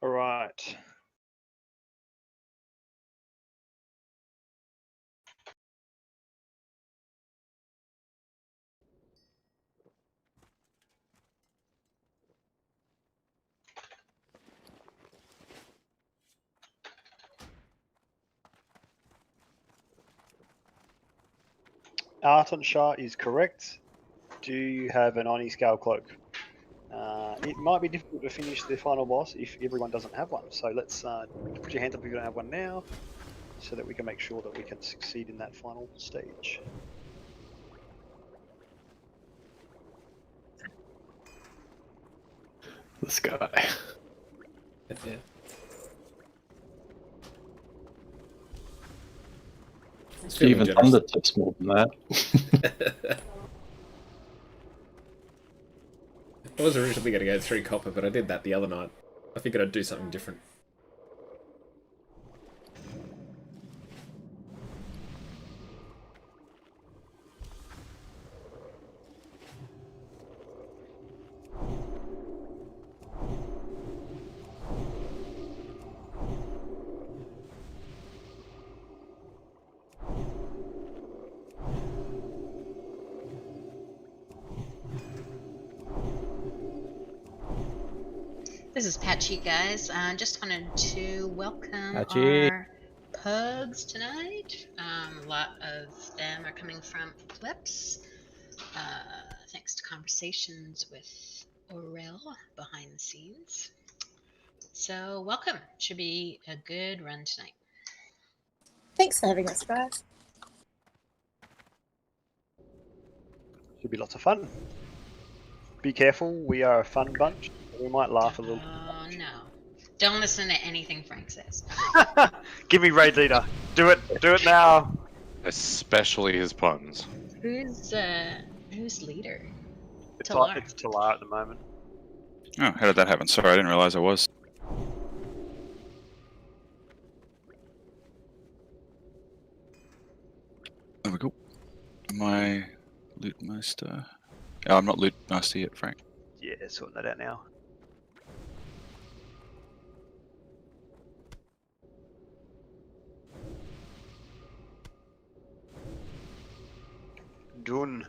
All right. Arton Shah is correct. Do you have an Oni scale cloak? It might be difficult to finish the final boss if everyone doesn't have one. So let's put your hand up if you don't have one now, so that we can make sure that we can succeed in that final stage. This guy. Yeah. Even Thunder tips more than that. I was originally going to go 3 copper, but I did that the other night. I figured I'd do something different. This is Patchy, guys. Just wanted to welcome Patchy. our PUGs tonight. A lot of them are coming from Eclipse, thanks to conversations with Aurel behind the scenes. So welcome. Should be a good run tonight. Thanks for having us, guys. Should be lots of fun. Be careful, we are a fun bunch. We might laugh a little. Oh no. Don't listen to anything Frank says. Give me raid leader. Do it now. Especially his puns. Who's leader? It's Talar. it's Talar at the moment. Oh, how did that happen? Sorry, I didn't realise I was. There we go. Am I loot master? Oh, I'm not loot master yet, Frank. Yeah, sorting that out now. Done.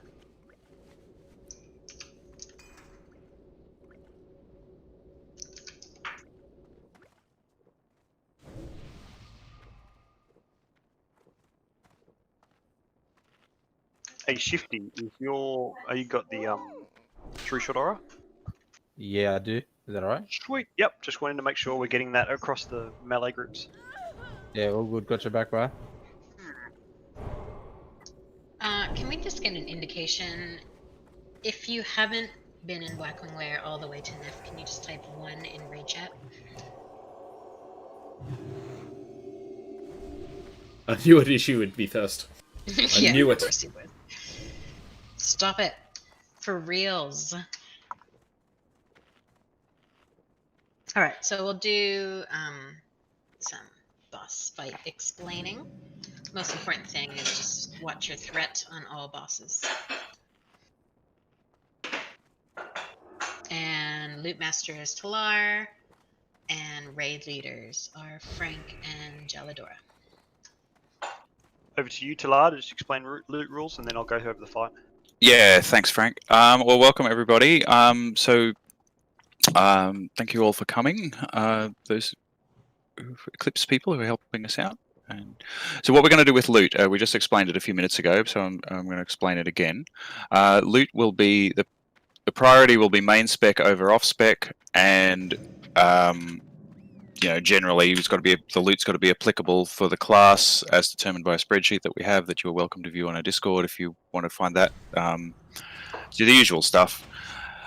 Hey, Shifty, is you got the true shot aura? Yeah, I do. Is that alright? Sweet. Yep. Just wanted to make sure we're getting that across the melee groups. Yeah, all good. Got your back, bro. Can we just get an indication? If you haven't been in Blackwing Lair all the way to Nef, can you just type 1 in raid chat? I knew an issue would be first. Yeah, knew of it. course you would. Stop it. For reals. Alright, so we'll do some boss fight explaining. Most important thing is just watch your threat on all bosses. And Loot Master is Talar, and Raid Leaders are Frank and Jaladora. Over to you, Talar, to just explain loot rules, and then I'll go over the fight. Yeah, thanks, Frank. Well, welcome everybody. Thank you all for coming. Those Eclipse people who are helping us out. And so what we're going to do with loot, we just explained it a few minutes ago, so I'm going to explain it again. Loot will be the priority will be main spec over off spec, and generally the loot's got to be applicable for the class as determined by a spreadsheet that we have that you're welcome to view on our Discord if you want to find that. So the usual stuff.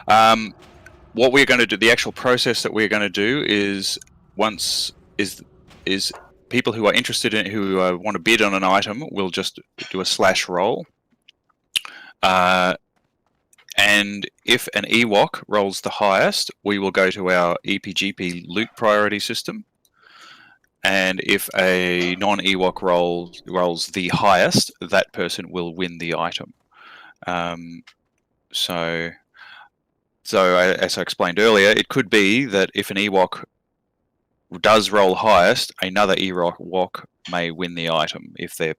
What we're going to do, the actual process that we're going to do is is people who are interested in, who want to bid on an item, will just do a slash roll. And if an Ewok rolls the highest, we will go to our EPGP loot priority system. And if a non-Ewok rolls the highest, that person will win the item. So as I explained earlier, it could be that if an Ewok does roll highest, another Ewok may win the item if their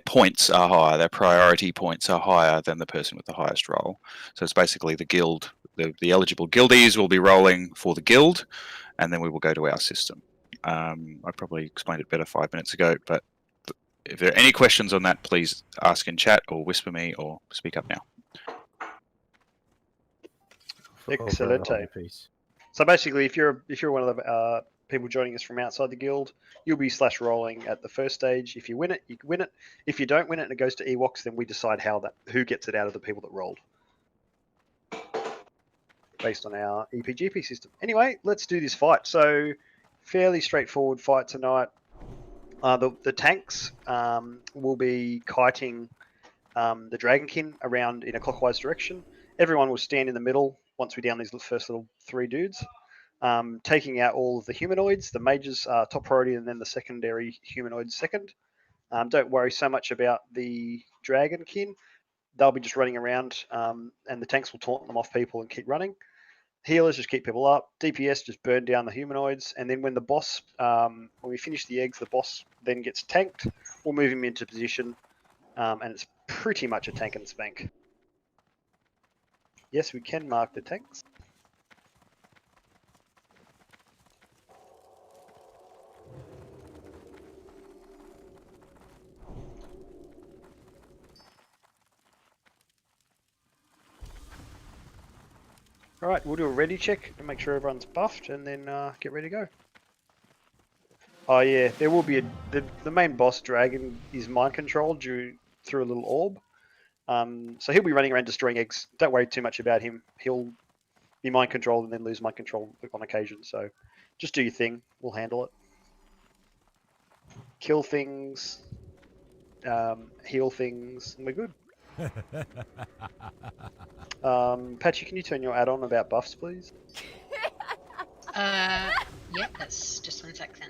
points are higher, their priority points are higher than the person with the highest roll. So it's basically the guild, the eligible guildies will be rolling for the guild, and then we will go to our system. I probably explained it better 5 minutes ago, but if there are any questions on that, please ask in chat or whisper me or speak up now. Excellent. Piece. So basically, if you're one of the people joining us from outside the guild, you'll be slash rolling at the first stage. If you win it, you can win it. If you don't win it and it goes to Ewoks, then we decide who gets it out of the people that rolled, based on our EPGP system. Anyway, let's do this fight. So fairly straightforward fight tonight. The tanks will be kiting the Dragonkin around in a clockwise direction. Everyone will stand in the middle once we down these first little 3 dudes. Taking out all of the humanoids. The mages are top priority, and then the secondary humanoids second. Don't worry so much about the Dragonkin. They'll be just running around, and the tanks will taunt them off people and keep running. Healers just keep people up. DPS just burn down the humanoids, and then when the boss, when we finish the eggs, the boss then gets tanked. We'll move him into position, and it's pretty much a tank and spank. Yes, we can mark the tanks. All right, we'll do a ready check to make sure everyone's buffed, and then get ready to go. Oh yeah, there will be the main boss dragon is mind controlled through a little orb. So he'll be running around destroying eggs. Don't worry too much about him. He'll be mind controlled and then lose mind control on occasion. So just do your thing. We'll handle it. Kill things, heal things, and we're good. Patchy, can you turn your add-on about buffs, please? Yep, that's just 1 sec then.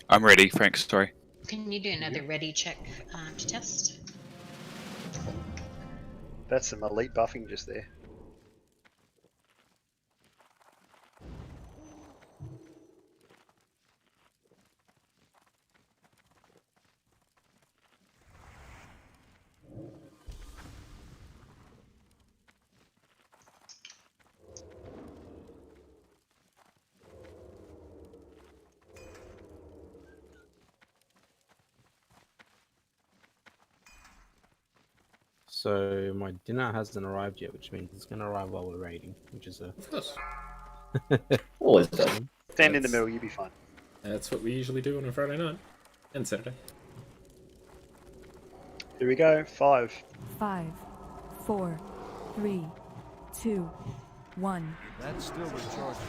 I'm ready, Frank, sorry. Can you do another ready check to test? That's some elite buffing just there. So my dinner hasn't arrived yet, which means it's going to arrive while we're raiding, which is a... Of course. Always does. Stand in the middle, you'll be fine. That's what we usually do on a Friday night. And Saturday. Here we go. 5. 5, 4, 3, 2, 1. That's still recharging.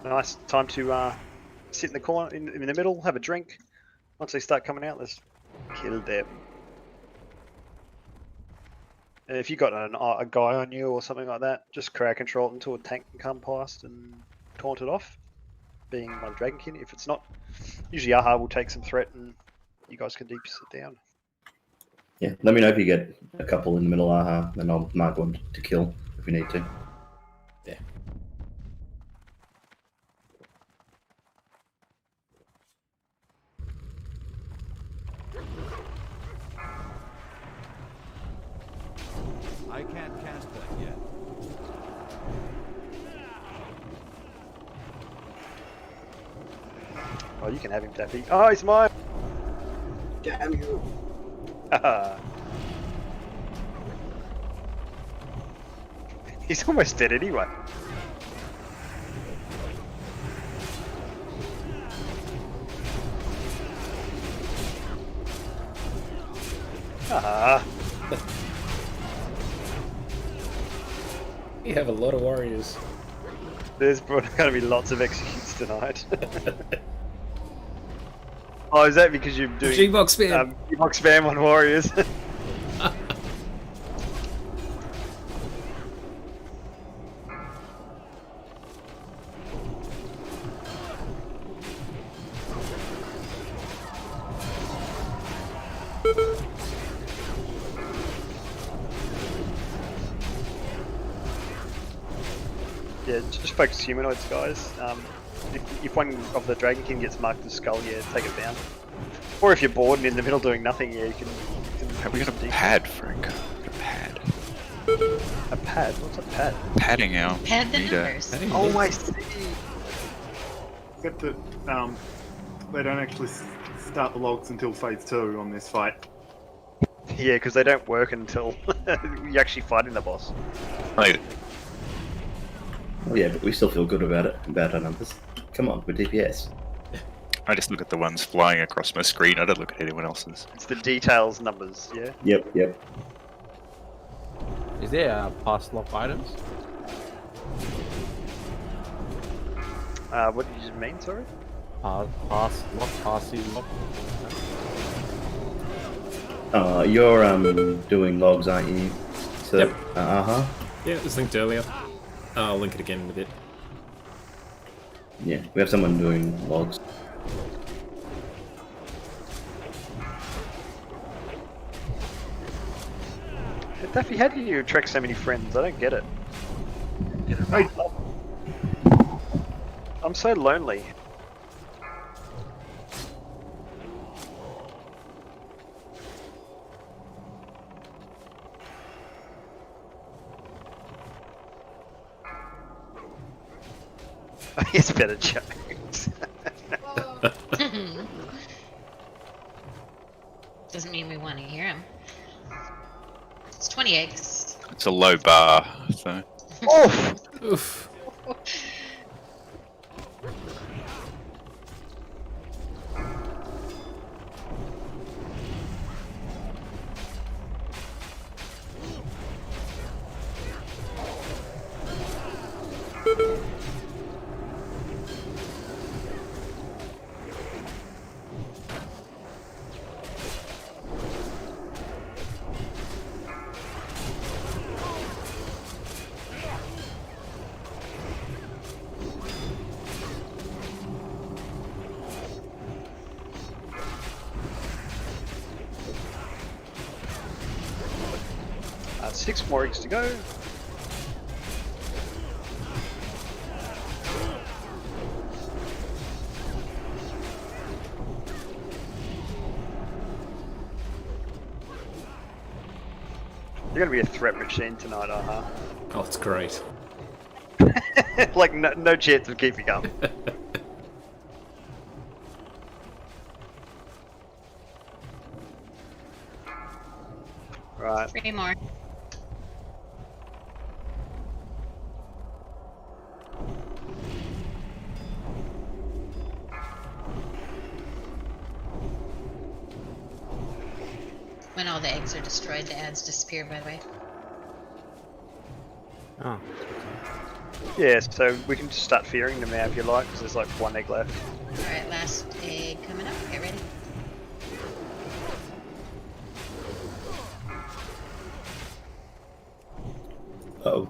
Nice time to sit in the corner, in the middle, have a drink. Once they start coming out, let's kill them. And if you got a guy on you or something like that, just crowd control it until a tank can come past and taunt it off. Being my Dragonkin. If it's not, usually Aha will take some threat and you guys can deep sit down. Yeah, let me know if you get a couple in the middle, and I'll mark one to kill if we need to. Yeah. I can't cast that yet. Oh, you can have him, Daffy. Oh, it's mine! Damn you! He's almost dead anyway. Ah. You have a lot of warriors. There's going to be lots of executes tonight. Oh, is that because you're doing G-Box spam? G-Box spam on Warriors? Yeah, just focus humanoids, guys. If one of the Dragon King gets marked as skull, yeah, take it down. Or if you're bored and in the middle doing nothing, yeah, you can We got a pad, Frank. A pad. A pad? What's a pad? Padding our Pad the meter. numbers. Oh, I see. Except that they don't actually start the logs until phase 2 on this fight. Yeah, because they don't work until you actually fighting the boss. Right. Oh yeah, but we still feel good about it, about our numbers. Come on, we're DPS. I just look at the ones flying across my screen. I don't look at anyone else's. It's the details numbers, yeah? Yep. Is there past lock items? What did you mean, sorry? Pass lock, passing lock. You're doing logs, aren't you? So, Yep. Uh-huh. Yeah, it was linked earlier. I'll link it again in a bit. Yeah, we have someone doing logs. Daffy, how do you attract so many friends? I don't get it. Hey, I'm so lonely. It's better jokes. Doesn't mean we want to hear him. It's 20 eggs. It's a low bar, so. Oh! Oof. Six more eggs to go. You're gonna be a threat machine tonight, Oh, it's great. Like no chance of keeping up. Right. 3 more. When all the eggs are destroyed, the ads disappear, by the way. Oh. Yeah, so we can just start fearing them now if you like, because there's like one egg left. Alright, last egg coming up. Get ready. Uh-oh.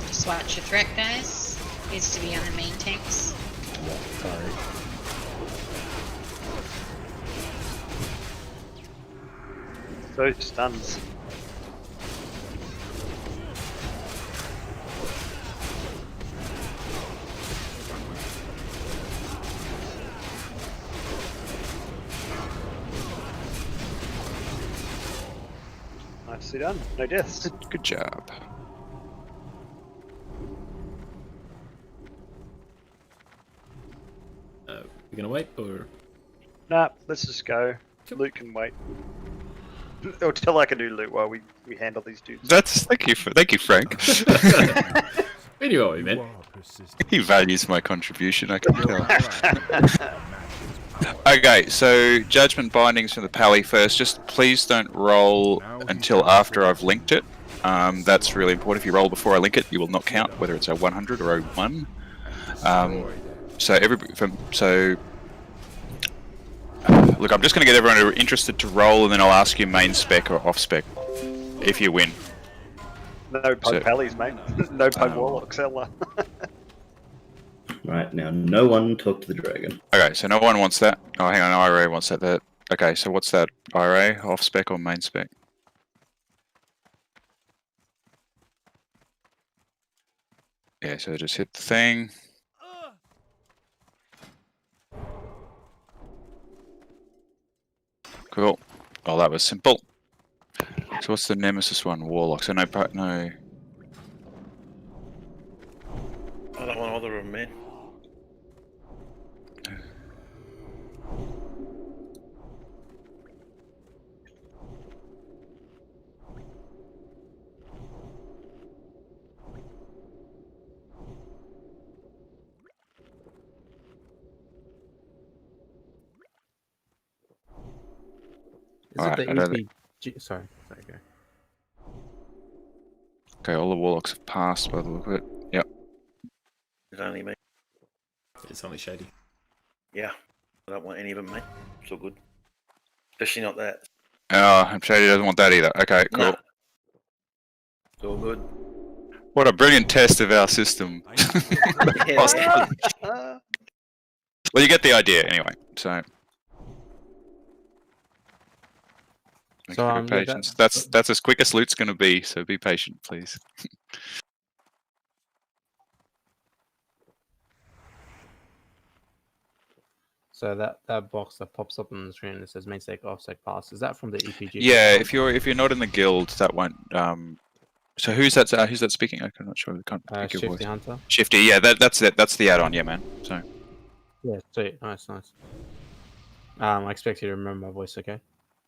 Just watch your threat, guys. Needs to be on the main tanks. Sorry. So stuns. Nicely done. No deaths. Good job. You gonna wait, or? Nah, let's just go. Luke can wait. Or tell I can do loot while we handle these dudes. Thank you, Frank. We knew what we meant. He values my contribution, I can tell. Okay, so judgment bindings from the pally first. Just please don't roll until after I've linked it. That's really important. If you roll before I link it, you will not count, whether it's a 100 or a 1. Look, I'm just going to get everyone who are interested to roll, and then I'll ask you main spec or off spec if you win. No Pug Pallies, mate. No Pug Warlocks, Ella. Right, now no one talk to the dragon. Okay, so no one wants that. Oh, hang on, IRA wants that. Okay, so what's that? IRA, off spec or main spec? Yeah, so just hit the thing. Cool. Well, that was simple. So what's the Nemesis one? Warlock. So no. I don't want either of them, man. Is it the EPG? Sorry, go. Okay, all the warlocks have passed by the look of it. Yep. It's only me. It's only Shady. Yeah, I don't want any of them, mate. It's all good. Especially not that. Oh, Shady doesn't want that either. Okay, cool. No. It's all good. What a brilliant test of our system. Well, you get the idea anyway, so... patience. That's as quick as loot's going to be, so be patient, please. So that box that pops up on the screen that says main spec, off spec, pass, is that from the EPG? Yeah, if you're not in the guild, that won't. So who's that speaking? I'm not sure. I can't pick your Shifty voice. Hunter. Shifty, yeah, that's it. That's the add-on, yeah, man. So. Yeah, sweet, nice. I expect you to remember my voice, okay?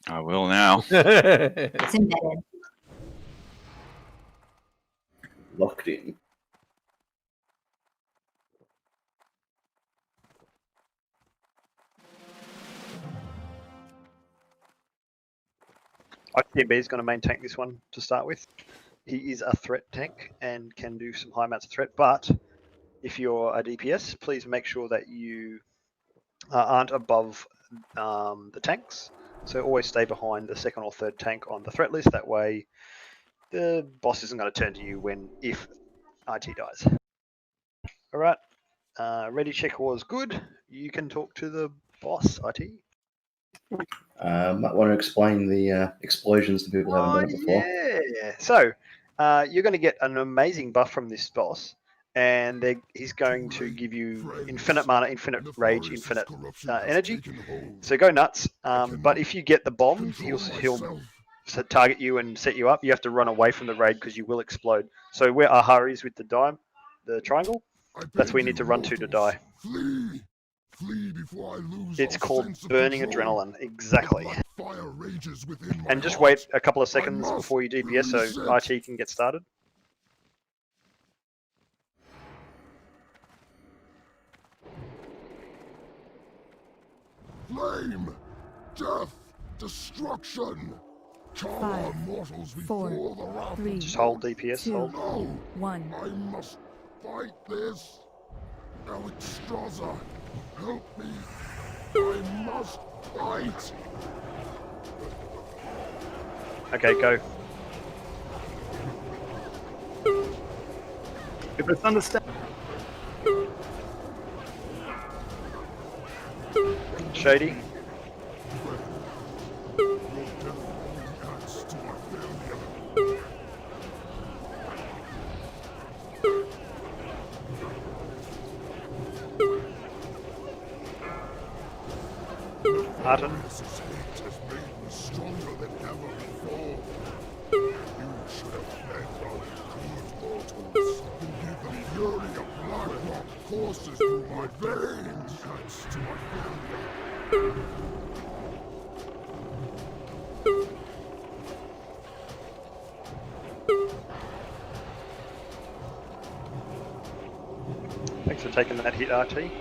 I will now. It's embedded. Locked in. ITB is going to main tank this one to start with. He is a threat tank and can do some high amounts of threat, but if you're a DPS, please make sure that you aren't above the tanks. So always stay behind the second or third tank on the threat list. That way the boss isn't going to turn to you if IT dies. All right. Ready check was good. You can talk to the boss, IT. Might want to explain the explosions to people who haven't done it before. Yeah. So you're going to get an amazing buff from this boss, and he's going to give you infinite mana, infinite rage, infinite energy. So go nuts. But if you get the bomb, he'll target you and set you up. You have to run away from the raid because you will explode. So where Aha is with the triangle, that's where you need to run to die. Flee before I lose. It's called burning adrenaline, exactly. And just wait a couple of seconds before you DPS so IT can get started. Flame, death, destruction. Call our mortals before the wrath. 3, just hold DPS. 2, hold. 1. I must fight this. Alexstrasza, help me. I must fight. Okay, go. If it's understand. Shady. Martin. Courses through my veins. Cuts to my failure. Thanks for taking that hit, RT.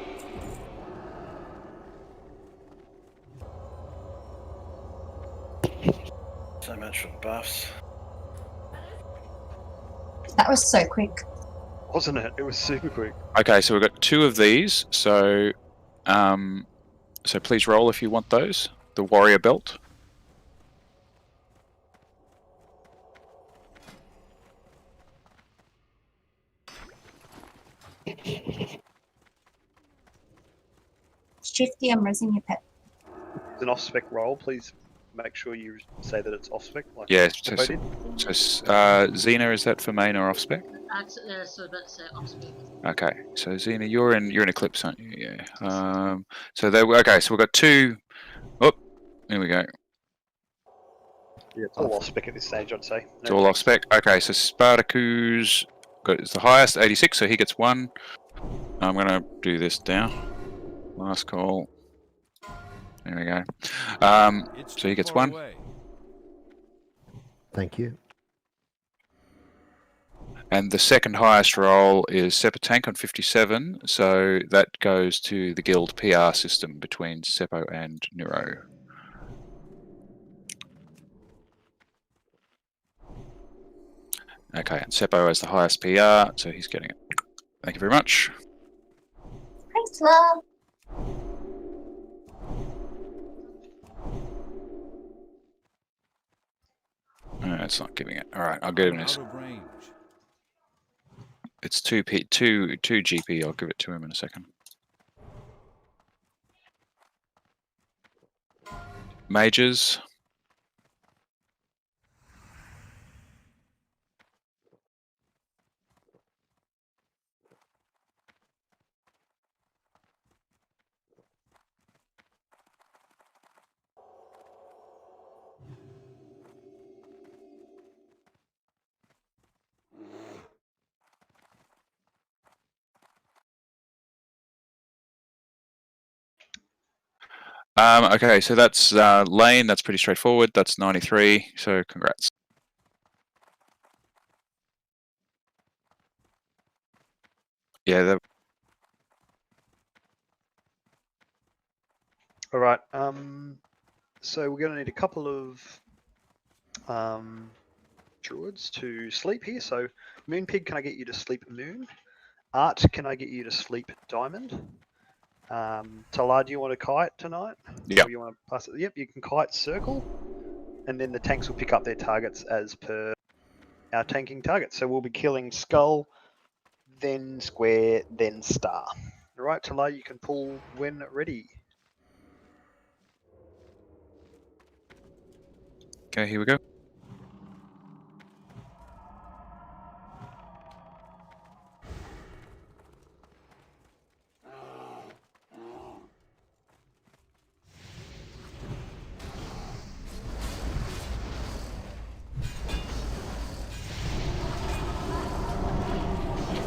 So much for buffs. That was so quick. Wasn't it? It was super quick. Okay, so we've got 2 of these. So, so please roll if you want those. The warrior belt. Shifty, I'm raising your pet. It's an off-spec roll. Please make sure you say that it's off-spec. Like Yeah. Seppo did. Xena, is that for main or off spec? So that's off-spec. Okay, so Xena, you're in Eclipse, aren't you? Yeah. So there. Okay, so we've got 2. Oh, there we go. Yeah, it's all off-spec at this stage, I'd say. It's all off spec. Okay, so Spartacus is the highest, 86, so he gets 1. I'm gonna do this now. Last call. There we go. So he gets 1. Thank you. And the second highest roll is Seppo Tank on 57, so that goes to the guild PR system between Seppo and Neuro. Okay, and Seppo has the highest PR, so he's getting it. Thank you very much. Thanks, love. It's not giving it. All right, I'll give him this. It's 2 GP. I'll give it to him in a second. Mages. Okay, so that's lane. That's pretty straightforward. That's 93. So congrats. Yeah. All right. So we're going to need a couple of druids to sleep here. So Moonpig, can I get you to sleep Moon? Art, can I get you to sleep Diamond? Talar, do you want to kite tonight? Yeah. Or you want to pass it? Yep, you can kite Circle, and then the tanks will pick up their targets as per our tanking targets. So we'll be killing Skull, then Square, then Star. All right, Talar, you can pull when ready. Okay, here we go.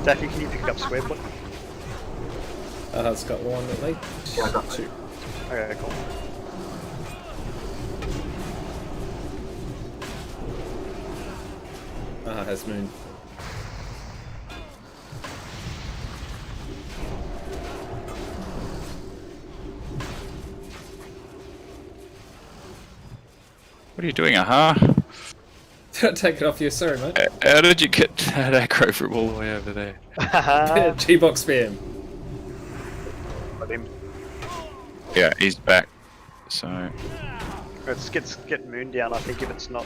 Daffy, can you pick up Square, please? It's got 1 at least. Yeah, I got 2. Okay, cool. Has Moon. What are you doing, Aha? Take it off you, sorry, mate. How did you get that aggro from all the way over there? G-box spam. Got him. Yeah, he's back. So. Let's get Moon down, I think, if it's not.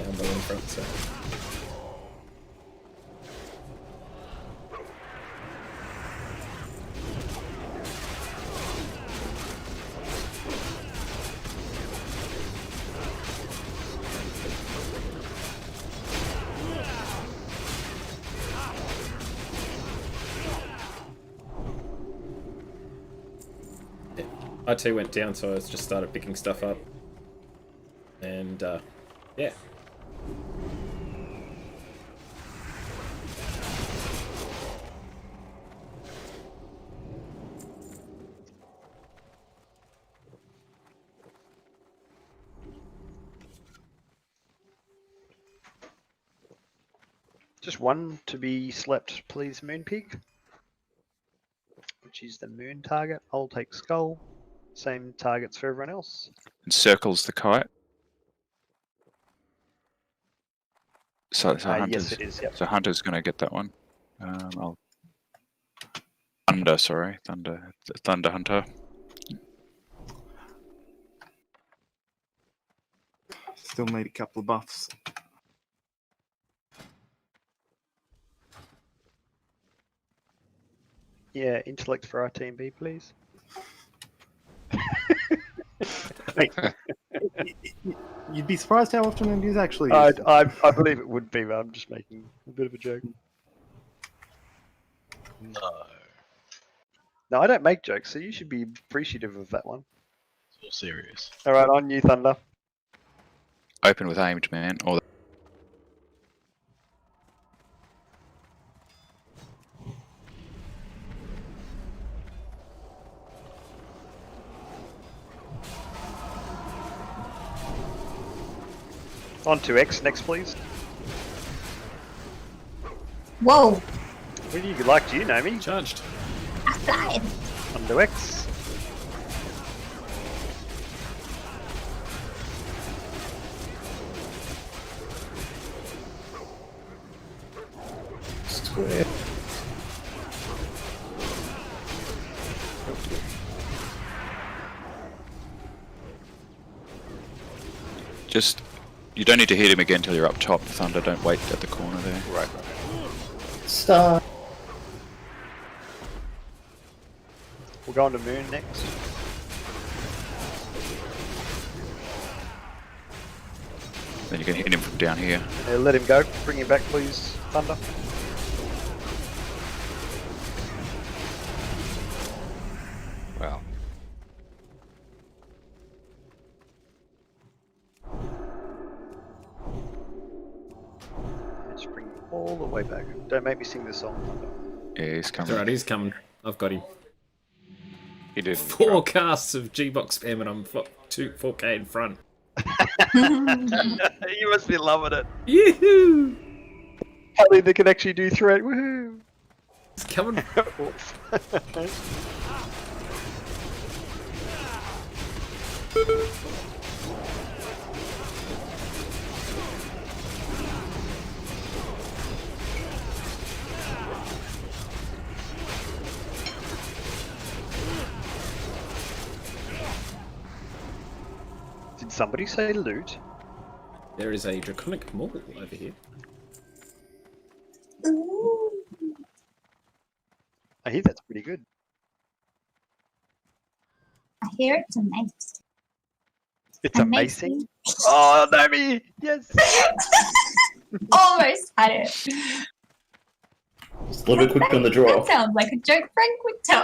Down below in front, so. I too went down, so I just started picking stuff up. And, yeah. Just one to be slept, please, Moonpig. Which is the moon target. I'll take skull. Same targets for everyone else. And circles the kite. So Hunter's, yes, it is. Yep. So Hunter's going to get that one. Thunder, sorry, Thunder Hunter. Still need a couple of buffs. Yeah, intellect for our team B, please. Hey, you'd be surprised how often it is actually. I believe it would be, but I'm just making a bit of a joke. No, I don't make jokes, so you should be appreciative of that one. It's all serious. All right, on you, Thunder. Open with aimed, man. Or On to X next, please. Whoa! What do you like? Do you know me? Charged. I died. On to X. Square. just, you don't need to hit him again until you're up top, Thunder. Don't wait at the corner there. Right. Stop. We'll go on to Moon next. Then you can hit him from down here. Yeah, let him go. Bring him back, please, Thunder. Wow. Let's bring him all the way back. Don't make me sing this song, Thunder. Yeah, he's coming. Alright, he's coming. I've got him. He did. 4 casts of G-Box spam and I'm 4K in front. You must be loving it. Yoo-hoo! Kelly, they can actually do threat. Woohoo! It's coming. Did somebody say loot? There is a draconic maul over here. Ooh. I hear that's pretty good. I hear it's amazing. It's amazing. Oh, Naomi! Yes! Almost had it. It's a little bit quick on the draw. That sounds like a joke Frank would tell.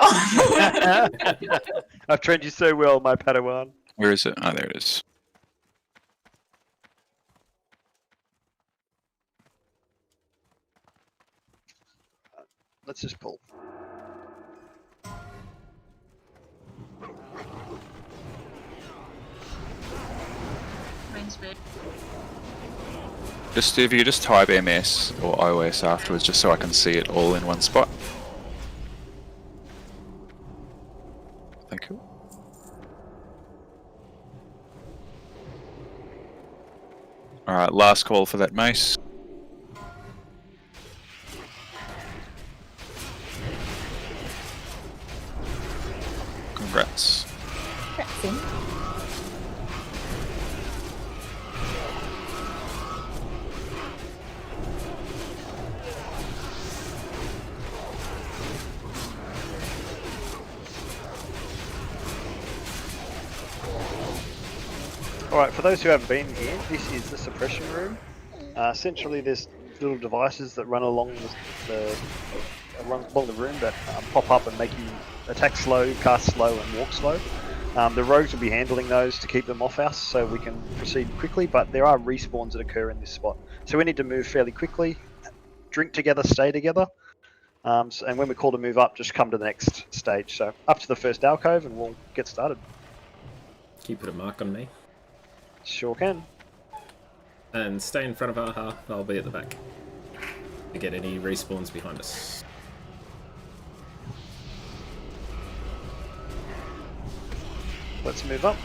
I've trained you so well, my Padawan. Where is it? Oh, there it is. Let's just pull. Just if you just type MS or iOS afterwards, just so I can see it all in one spot. Thank you. Alright, last call for that mace. Congrats. Alright, for those who haven't been here, this is the suppression room. Essentially, there's little devices that run along along the room that pop up and make you attack slow, cast slow, and walk slow. The rogues will be handling those to keep them off us so we can proceed quickly, but there are respawns that occur in this spot. So we need to move fairly quickly, drink together, stay together, and when we call to move up, just come to the next stage. So up to the first alcove and we'll get started. Can you put a mark on me? Sure can. And stay in front of Aha, I'll be at the back. to get any respawns behind us. Let's move up.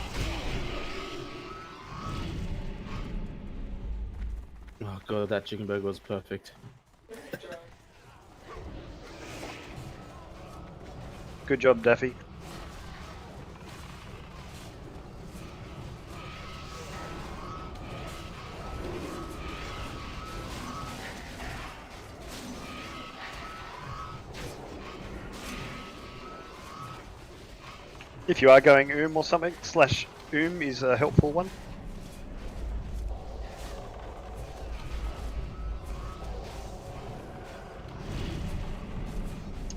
Oh god, that chicken burger was perfect. Good job, Daffy. If you are going or something, / is a helpful one.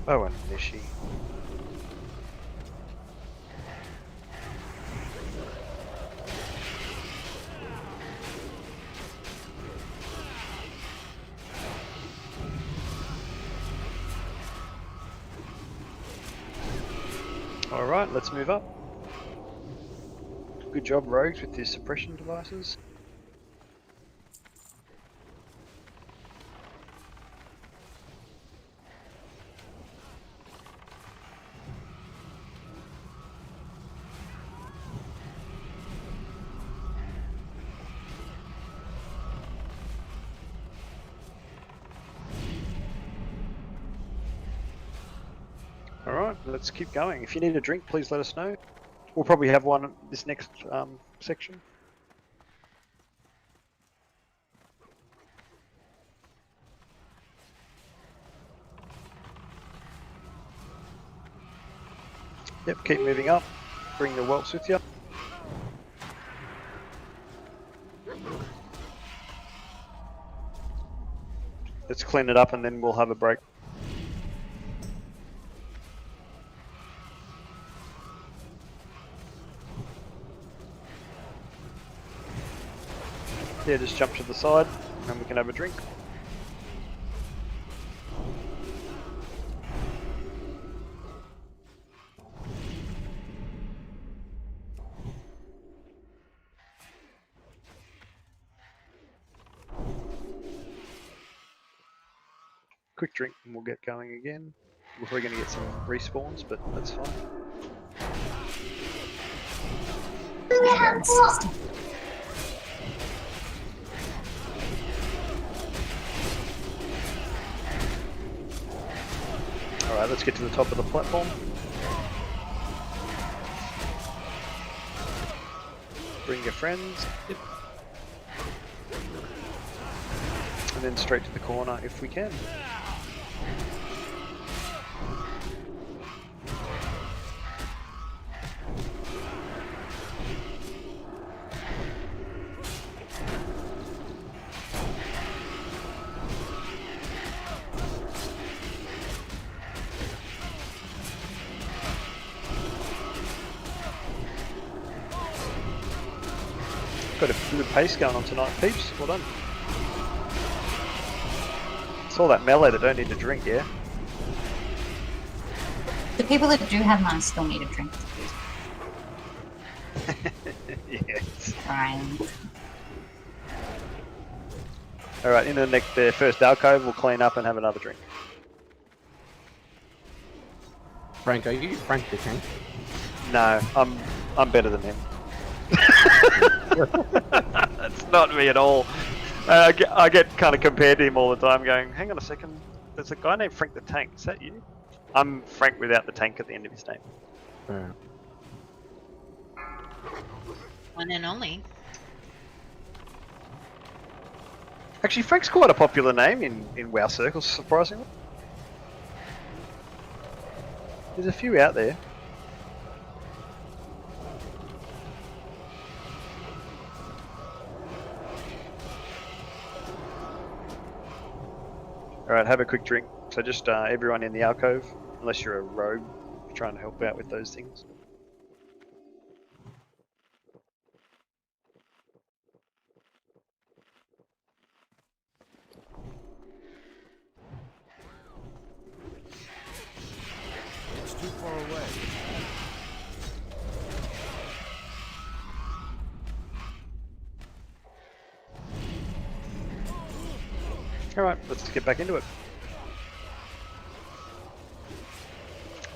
Oh, and Nishi. Alright, let's move up. Good job, Rogues, with your suppression devices. Alright, let's keep going. If you need a drink, please let us know. We'll probably have one this next section. Yep, keep moving up. Bring the whelps with you. Let's clean it up and then we'll have a break. Yeah, just jump to the side and we can have a drink. Quick drink and we'll get going again. We're probably going to get some respawns, but that's fine. Alright, let's get to the top of the platform. Bring your friends. Yep. And then straight to the corner if we can. Got a good pace going on tonight, peeps. Well done. It's all that melee that don't need to drink, yeah? The people that do have money still need a drink. Yes. Fine. Alright, in the first alcove, we'll clean up and have another drink. Frank, are you Frank the Tank? No, I'm better than him. That's not me at all. I get kind of compared to him all the time going, hang on a second, there's a guy named Frank the Tank, is that you? I'm Frank without the tank at the end of his name. Yeah. One and only. Actually, Frank's quite a popular name in WoW circles, surprisingly. There's a few out there. Alright, have a quick drink. So just everyone in the alcove, unless you're a rogue, trying to help out with those things. It's too far away. Alright, let's get back into it.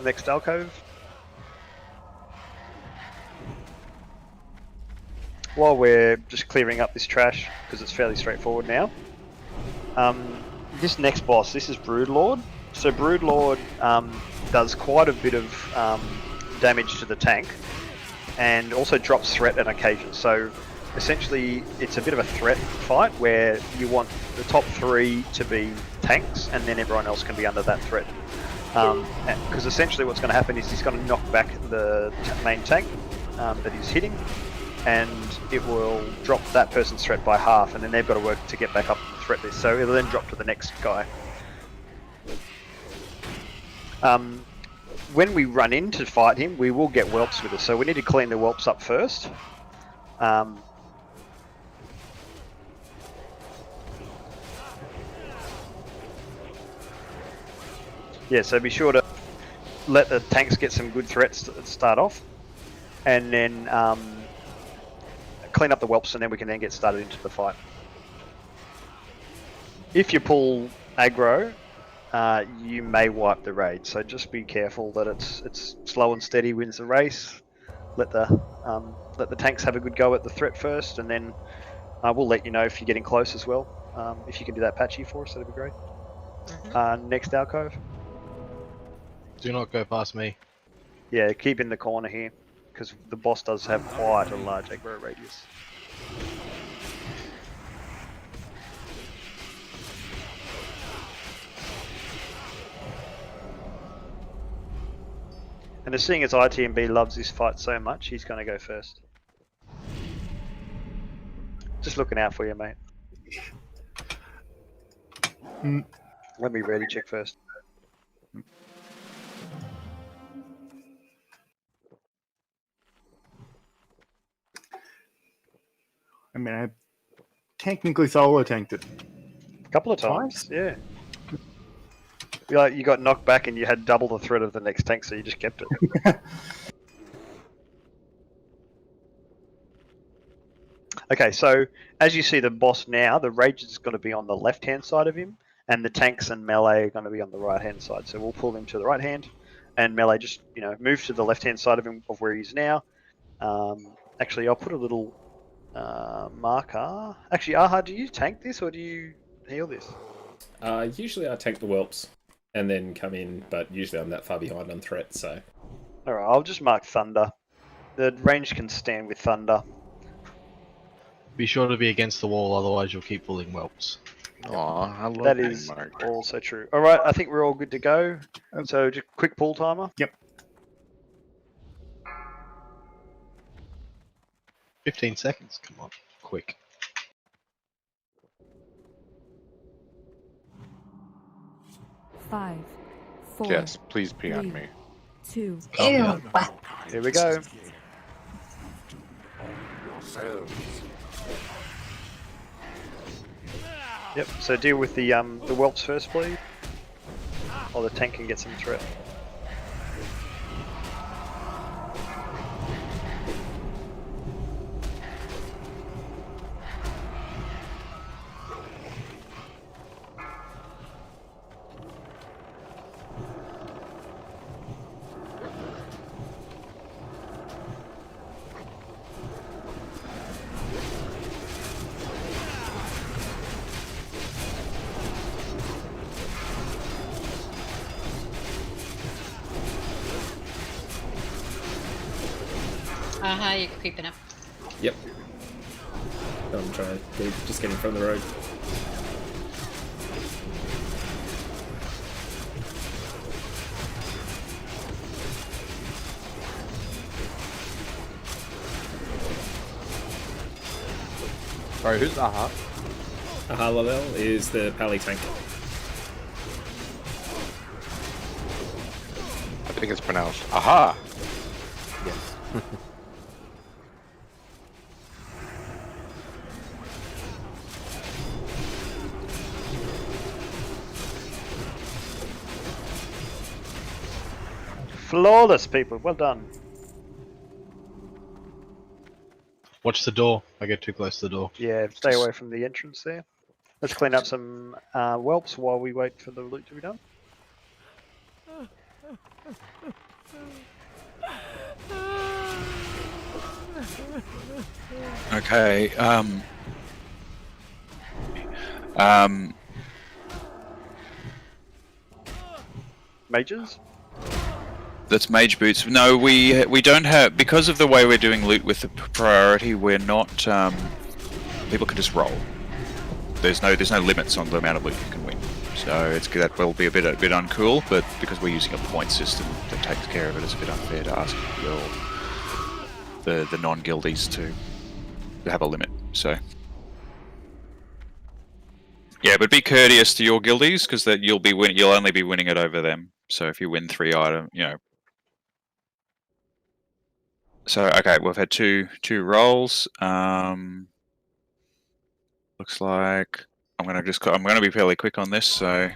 Next alcove. While we're just clearing up this trash, because it's fairly straightforward now, this next boss, this is Broodlord. So Broodlord does quite a bit of damage to the tank, and also drops threat on occasion. So essentially, it's a bit of a threat fight where you want the top 3 to be tanks, and then everyone else can be under that threat. Because essentially what's going to happen is he's going to knock back the main tank that he's hitting, and it will drop that person's threat by half, and then they've got to work to get back up the threat list. So it'll then drop to the next guy. When we run in to fight him, we will get whelps with us, so we need to clean the whelps up first. Yeah, so be sure to let the tanks get some good threats to start off, and then clean up the whelps, and then we can then get started into the fight. If you pull aggro, you may wipe the raid, so just be careful that it's slow and steady wins the race. Let the tanks have a good go at the threat first, and then we'll let you know if you're getting close as well. If you can do that patchy for us, that'd be great. Next alcove. Do not go past me. Yeah, keep in the corner here, because the boss does have quite a large aggro radius. And seeing as ITMB loves this fight so much, he's going to go first. Just looking out for you, mate. Let me ready check first. I mean, I technically solo tanked it. A couple of times, yeah. You got knocked back and you had double the threat of the next tank, so you just kept it. Okay, so as you see the boss now, the rage is going to be on the left-hand side of him, and the tanks and melee are going to be on the right-hand side. So we'll pull him to the right hand, and melee just move to the left-hand side of him of where he's now. Actually, I'll put a little marker. Actually, Aha, do you tank this or do you heal this? Usually I tank the whelps and then come in, but usually I'm that far behind on threat, so... Alright, I'll just mark Thunder. The range can stand with Thunder. Be sure to be against the wall, otherwise you'll keep pulling whelps. Aw, I love That is also true. Alright, I think we're all good to go. So just quick pull timer. Yep. 15 seconds, come on, quick. Five, four, Yes, please pee on me. 2. Ew. Here we go. Yep, so deal with the whelps first, please. Or the tank can get some threat. Aha, you're creeping up. Yep. I'm trying to just get in front of the road. Sorry, who's Aha? Aha level is the pally tank. I think it's pronounced aha. Yes. Flawless, people. Well done. Watch the door. I get too close to the door. Yeah, stay away from the entrance there. Let's clean up some whelps while we wait for the loot to be done. Okay. Mages? That's mage boots. No, we don't have, because of the way we're doing loot with the priority. We're not. People can just roll. There's no limits on the amount of loot you can win. So that will be a bit uncool, but because we're using a point system that takes care of it, it's a bit unfair to ask the non-guildies to have a limit. So yeah, but be courteous to your guildies, because that you'll only be winning it over them. So if you win 3 items, So okay, we've had two rolls. Looks like I'm gonna be fairly quick on this. So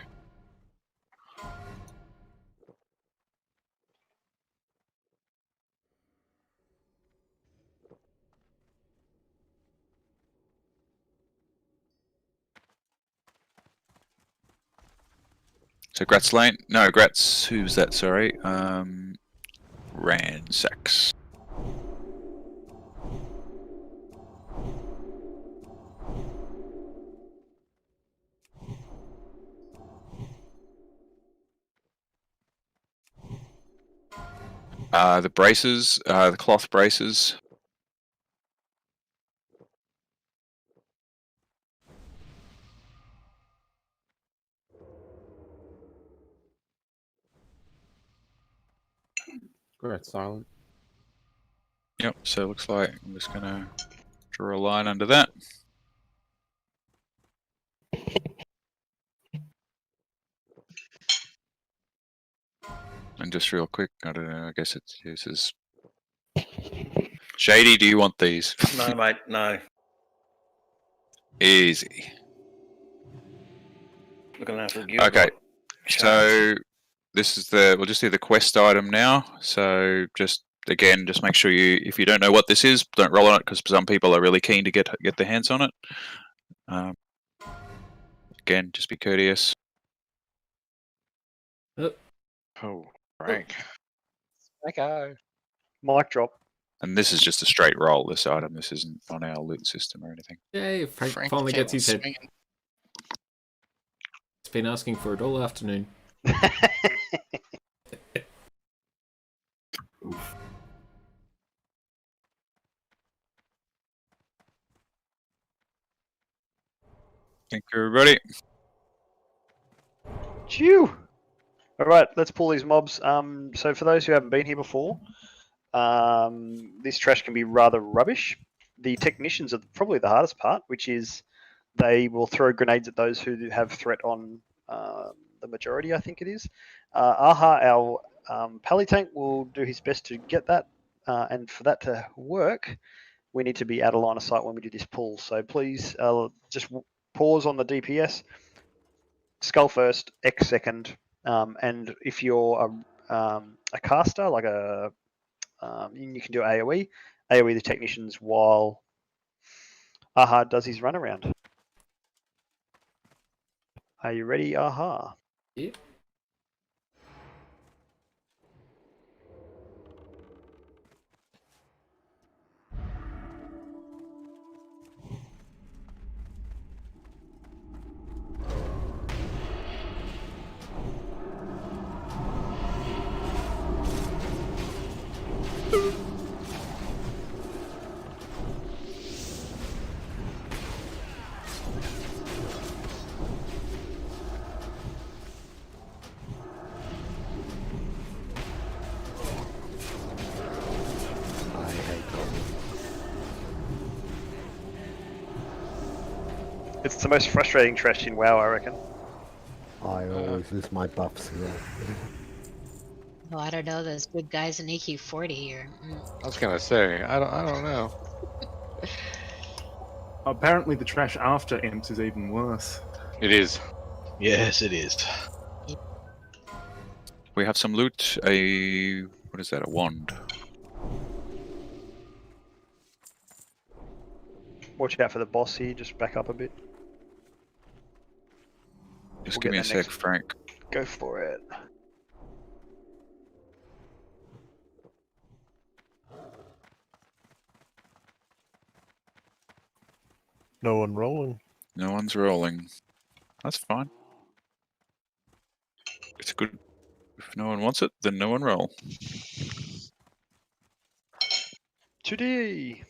Gratz Lane. No, Gratz. Who's that? Sorry. Ransax. The braces, the cloth braces. Great, silent. Yep, so it looks like I'm just gonna draw a line under that. And just real quick, I don't know, I guess it uses... Shady, do you want these? No, mate, no. Easy. Looking after you. Okay, so this is we'll just do the quest item now. So just make sure if you don't know what this is, don't roll on it, because some people are really keen to get their hands on it. Again, just be courteous. Oh, rank. Okay. Mic drop. And this is just a straight roll, this item. This isn't on our loot system or anything. Yay, Frank finally gets his head. It's been asking for it all afternoon. Thank you, everybody. Chew! Alright, let's pull these mobs. So for those who haven't been here before, this trash can be rather rubbish. The technicians are probably the hardest part, which is they will throw grenades at those who have threat on the majority, I think it is. Aha, our pally tank, will do his best to get that, and for that to work, we need to be out of line of sight when we do this pull. So please just pause on the DPS, skull first, X second, and if you're a caster, like you can do AoE the technicians while Aha does his run around. Are you ready, Aha? Yep. It's the most frustrating trash in WoW, I reckon. I always lose my buffs here. Oh, I don't know. Those big guys in EQ40 or. I was gonna say, I don't know. Apparently, the trash after Imps is even worse. It is. Yes, it is. We have some loot. What is that? A wand. Watch out for the boss here. Just back up a bit. Just We'll give get me a that sec, next- Frank. Go for it. No one rolling. No one's rolling. That's fine. It's good. If no one wants it, then no one roll. 2D.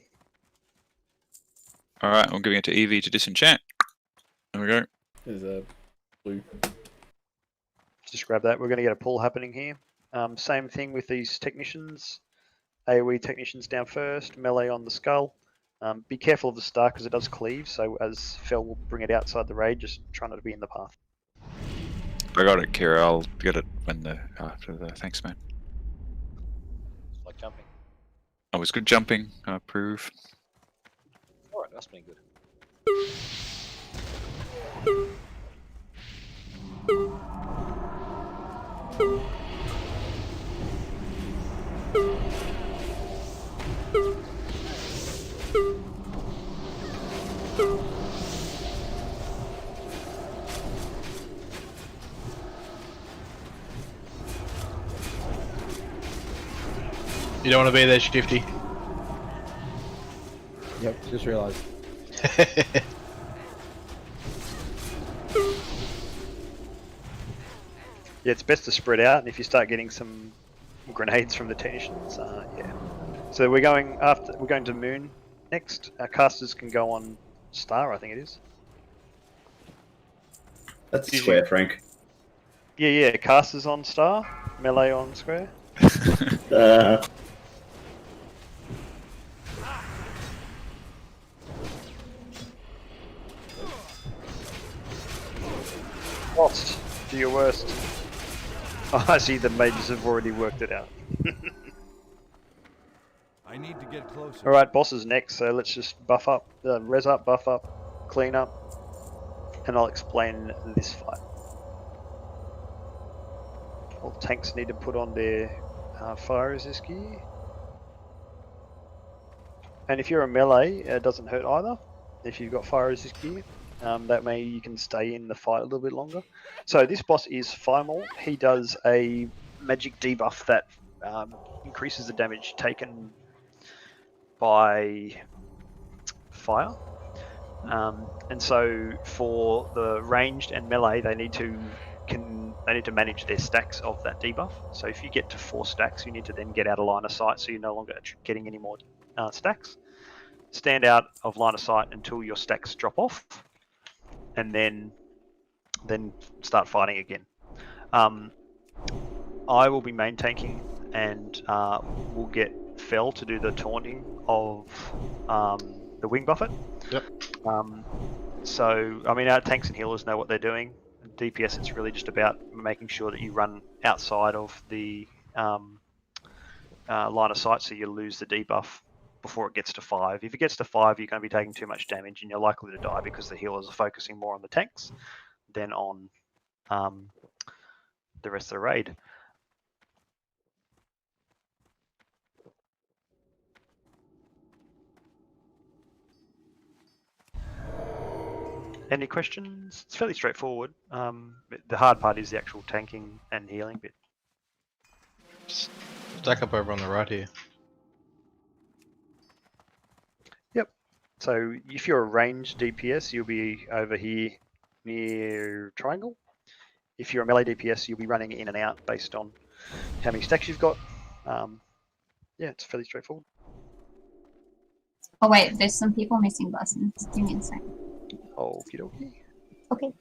All right, I'm giving it to Evie to disenchant. There we go. There's a blue. Just grab that. We're going to get a pull happening here. Same thing with these technicians. AoE technicians down first, melee on the skull. Be careful of the star because it does cleave, so as Fel will bring it outside the raid, just try not to be in the path. I got it, Kira. I'll get it when after the. Thanks, man. It's like jumping. I was good jumping. I approve. Alright, that's been good. You don't want to be there, Shifty. Yep, just realised. Yeah, it's best to spread out, and if you start getting some grenades from the technicians, yeah. So we're going to Moon next. Our casters can go on Star, I think it is. That's square, Frank. Yeah, casters on Star, melee on Square. Lost. Do your worst. Oh, I see the mages have already worked it out. I need to get closer. Alright, boss is next, so let's just buff up, res up, buff up, clean up, and I'll explain this fight. All tanks need to put on their fire resist gear. And if you're a melee, it doesn't hurt either. If you've got fire resist gear, that way you can stay in the fight a little bit longer. So this boss is Firemall. He does a magic debuff that increases the damage taken by fire. And so for the ranged and melee, they need to manage their stacks of that debuff. So if you get to 4 stacks, you need to then get out of line of sight, so you're no longer getting any more stacks. Stand out of line of sight until your stacks drop off, and then start fighting again. I will be main tanking, and we'll get Fel to do the taunting of the wing buffet. Yep. So, I mean, our tanks and healers know what they're doing. DPS, it's really just about making sure that you run outside of the line of sight, so you lose the debuff before it gets to 5. If it gets to 5, you're going to be taking too much damage, and you're likely to die because the healers are focusing more on the tanks than on the rest of the raid. Any questions? It's fairly straightforward. The hard part is the actual tanking and healing bit. Stack up over on the right here. Yep. So if you're a ranged DPS, you'll be over here near triangle. If you're a melee DPS, you'll be running in and out based on how many stacks you've got. Yeah, it's fairly straightforward. Oh wait, there's some people missing buttons. Give me a second. Okie dokie. Okay.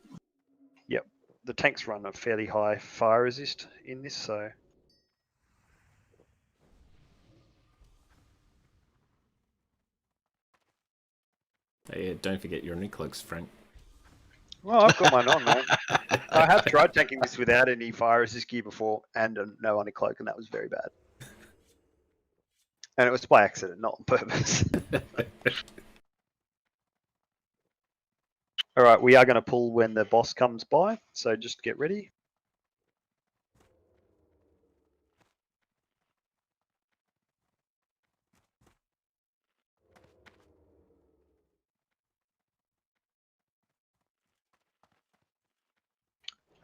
Yep. The tanks run a fairly high fire resist in this, so. Hey, don't forget your new cloaks, Frank. Well, I've got mine on, mate. I have tried tanking this without any fire resist gear before and no cloak, and that was very bad. And it was by accident, not on purpose. All right, we are going to pull when the boss comes by, so just get ready.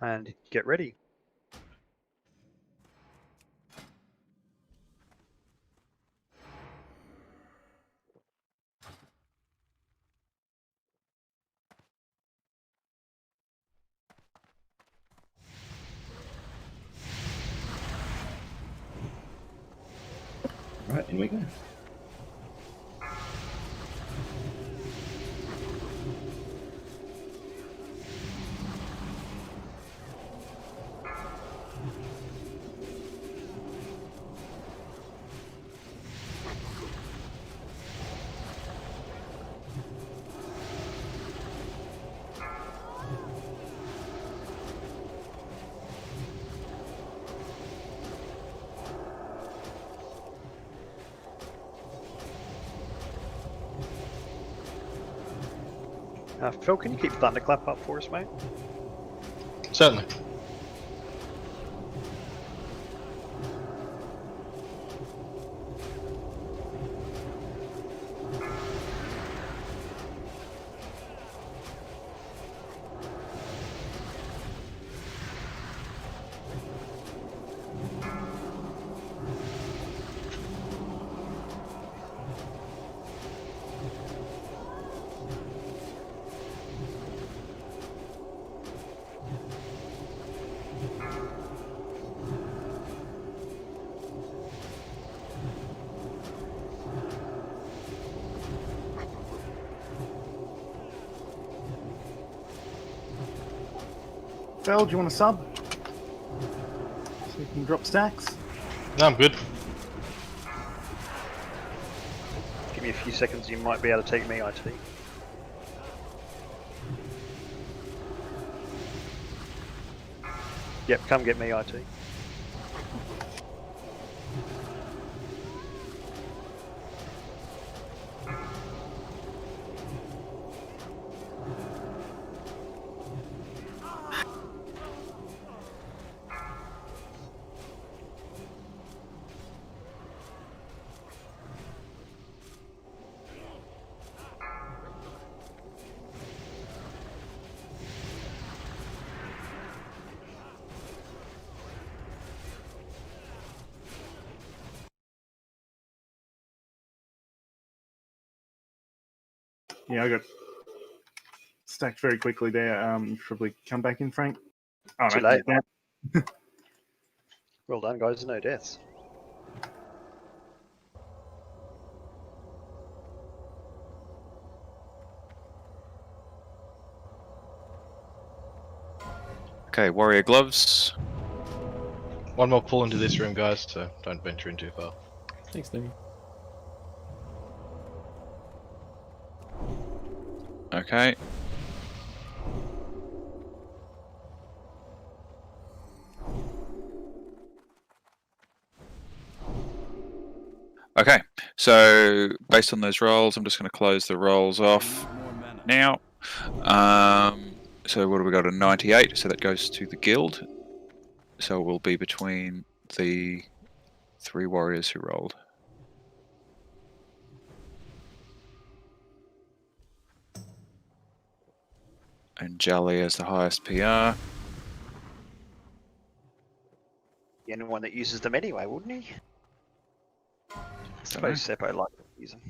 And get ready. Right, in we go. Phil, can you keep Thunderclap up for us, mate? Certainly. Phil, do you want a sub? So you can drop stacks? No, I'm good. Give me a few seconds, you might be able to take me IT. Yep, come get me IT. Yeah, I got stacked very quickly there. Probably come back in, Frank. Oh, Too no, late. yeah. Well done, guys. No deaths. Okay, warrior gloves. One more pull into this room, guys, so don't venture in too far. Thanks, Lemmy. Okay. Okay, so based on those rolls, I'm just going to close the rolls off now. So what have we got? A 98, so that goes to the guild. So it will be between the 3 warriors who rolled. And Jolly as the highest PR. The only one that uses them anyway, wouldn't he? I suppose Seppo likes to use them.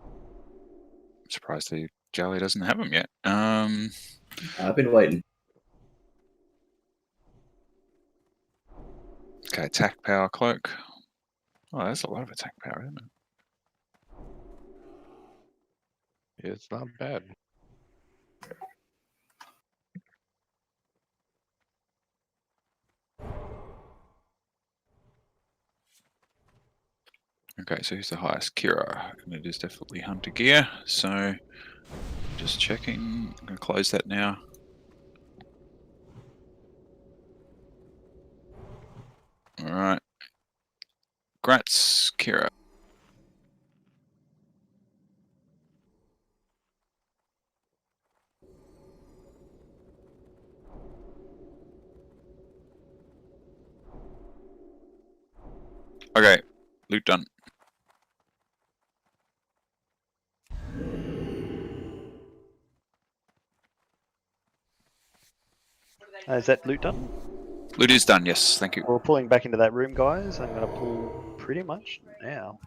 I'm surprised the Jolly doesn't have them yet. I've been waiting. Okay, attack power cloak. Oh, that's a lot of attack power, isn't it? Yeah, it's not bad. Okay, so who's the highest? Kira. And it is definitely Hunter Gear. So just checking. I'm going to close that now. All right. Grats, Kira. Okay, loot done. Is that loot done? Loot is done, yes, thank you. We're pulling back into that room, guys. I'm going to pull pretty much now.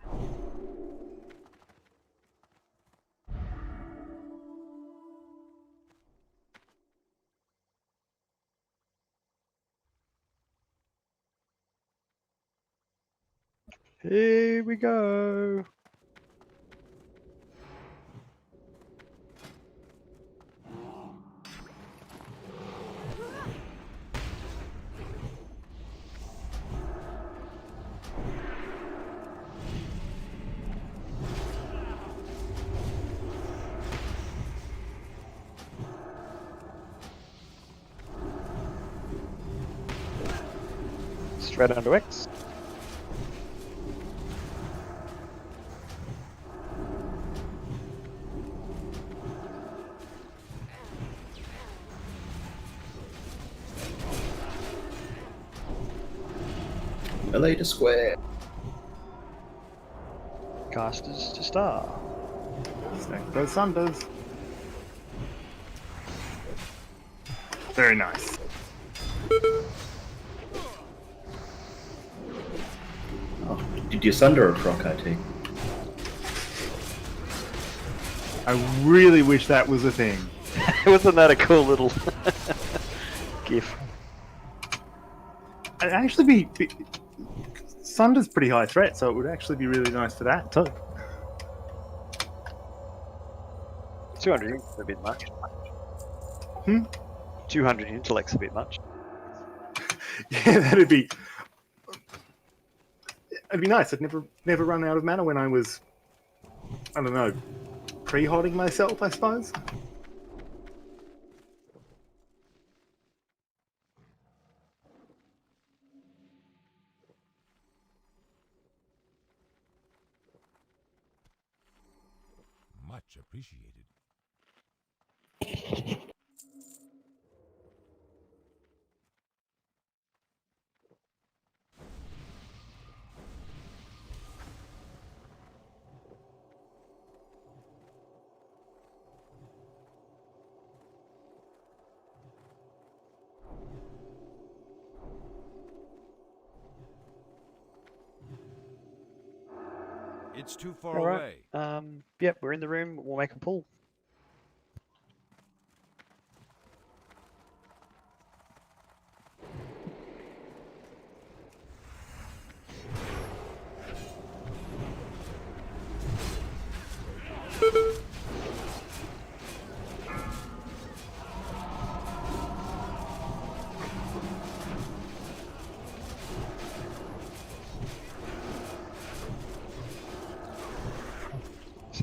Here we go. Straight onto X. LA to square. Casters to star. Stack those Sunders. Very nice. Oh, did you sunder a proc, IT? I really wish that was a thing. Wasn't that a cool little gif? It'd actually be Sunder's pretty high threat, so it would actually be really nice for that too. 200 intellect's a bit much. 200 intellect's a bit much. Yeah, it'd be nice. I'd never run out of mana when I was, I don't know, pre-hodding myself, I suppose. Much appreciated. It's too far All away. right. Yep, we're in the room. We'll make a pull.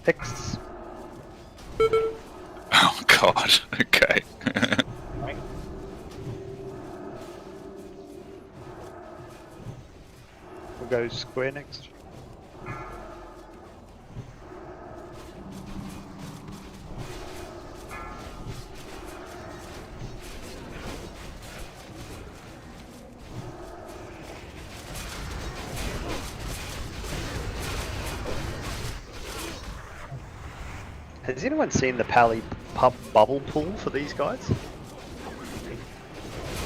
X. Oh god, okay. We'll go square next. Has anyone seen the Pally pub bubble pool for these guys?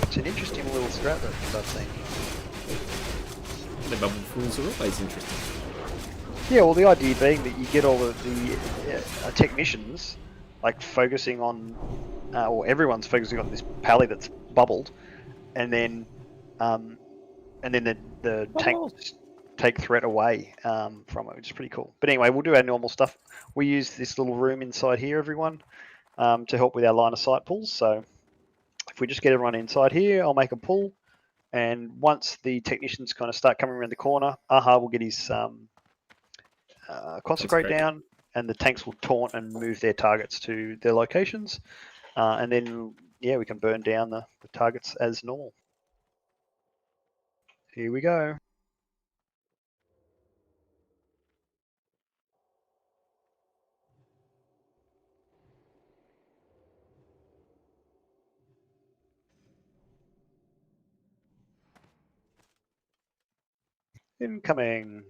It's an interesting little strat that I've seen. The bubble pools are always interesting. Yeah, well, the idea being that you get all of the technicians like focusing on, or everyone's focusing on this Pally that's bubbled, and then the tanks take threat away from it, which is pretty cool. But anyway, we'll do our normal stuff. We use this little room inside here, everyone, to help with our line of sight pulls. So if we just get everyone inside here, I'll make a pull. And once the technicians kind of start coming around the corner, Aha will get his consecrate down, and the tanks will taunt and move their targets to their locations. And then, yeah, we can burn down the targets as normal. Here we go. Incoming.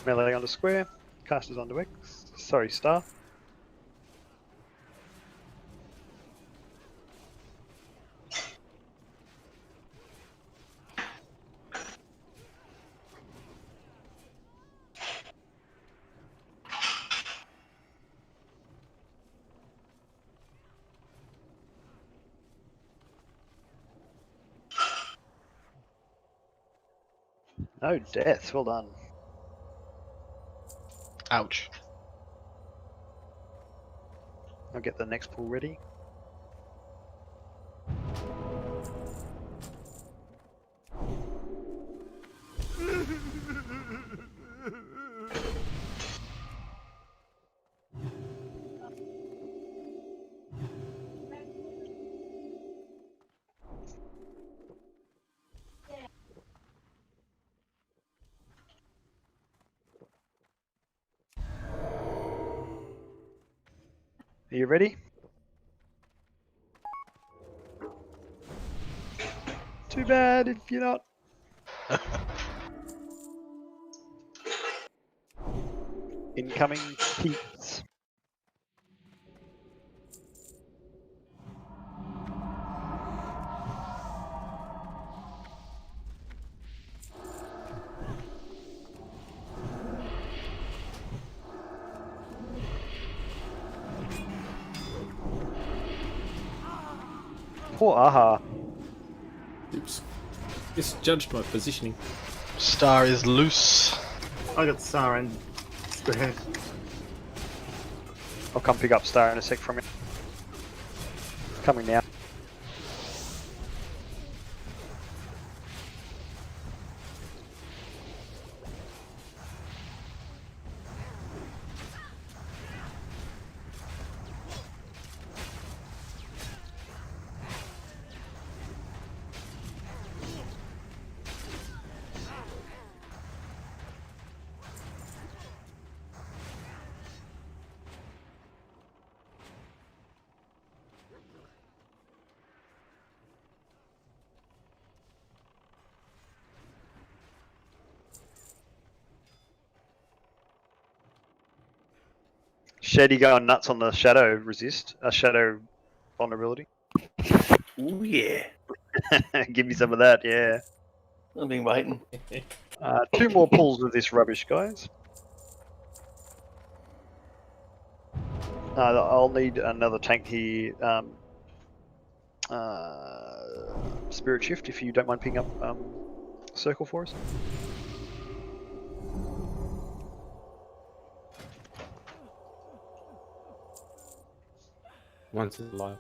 Melee onto square. Casters onto X. Sorry, star. No deaths. Well done. Ouch. I'll get the next pool ready. Are you ready? Too bad if you're not. Incoming peeps. Poor Aha. Oops. Misjudged my positioning. Star is loose. I got Star and Square. I'll come pick up Star in a sec from you. Coming now. Shady going nuts on the shadow resist, shadow vulnerability. Ooh, yeah. Give me some of that, yeah. I've been waiting. 2 more pulls of this rubbish, guys. I'll need another tank here. Spirit Shift, if you don't mind picking up Circle for us. Once it's alive.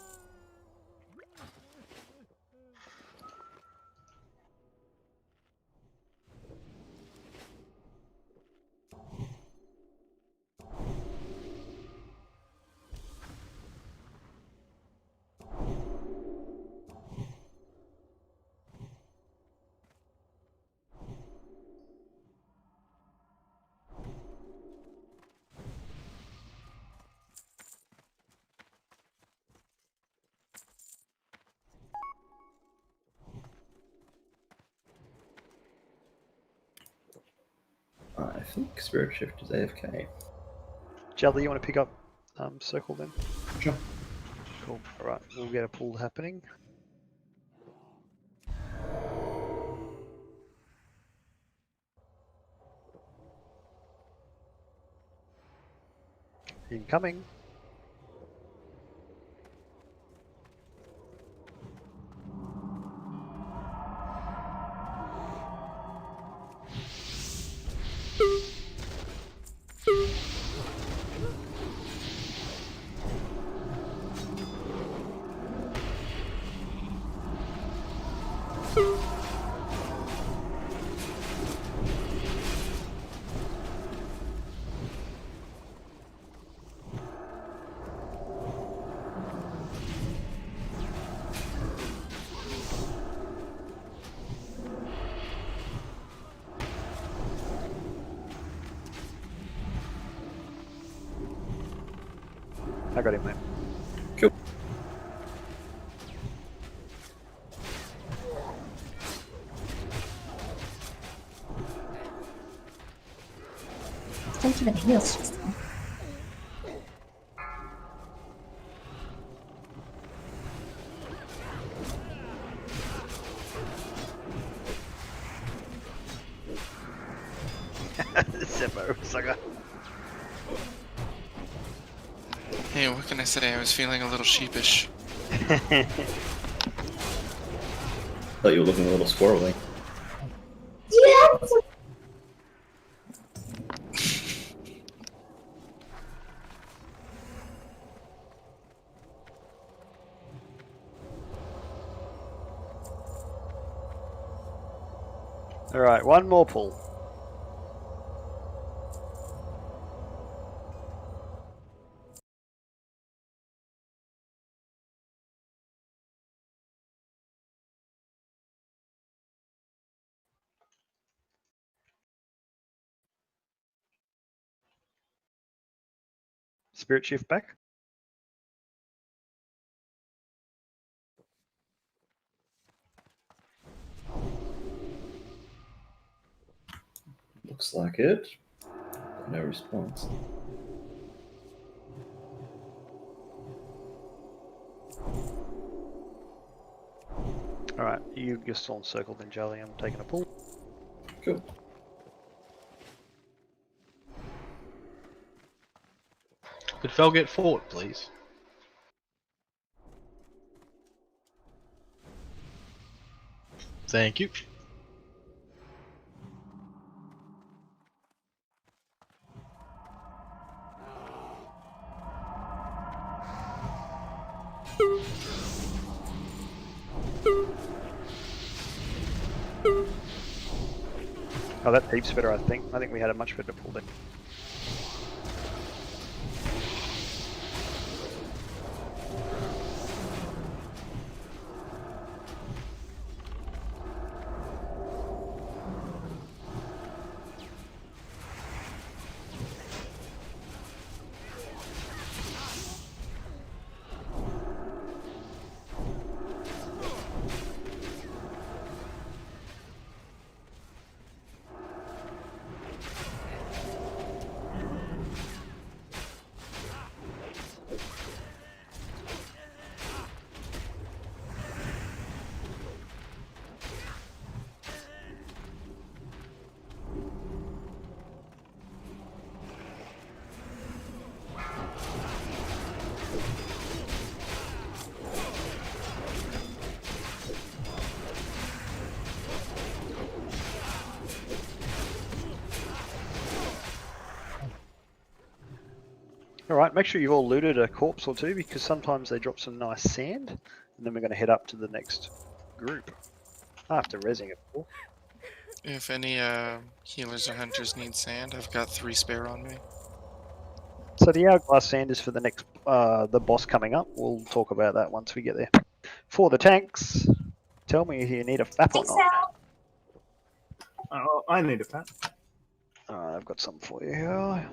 I think Spirit Shift is AFK. Jelly, you want to pick up Circle then? Sure. Cool. Alright, we'll get a pull happening. Incoming. I got him, mate. Cool. Don't even heals just now. Zeppo, sucker. Hey, what can I say? I was feeling a little sheepish. Thought you were looking a little squirrely. Yes! Alright, one more pull. Spirit shift back. Looks like it. No response. Alright, you're still encircled then, Jelly. I'm taking a pull. Cool. Could Fel get fought, please? Thank you. Oh, that heaps better, I think. I think we had a much better pull then. Alright, make sure you've all looted a corpse or two because sometimes they drop some nice sand and then we're going to head up to the next group. After rezzing it. If any healers or hunters need sand, I've got 3 spare on me. So the hourglass sand is for the next, the boss coming up. We'll talk about that once we get there. For the tanks, tell me if you need a FAP or not. Oh, I need a FAP. Alright, I've got something for you here.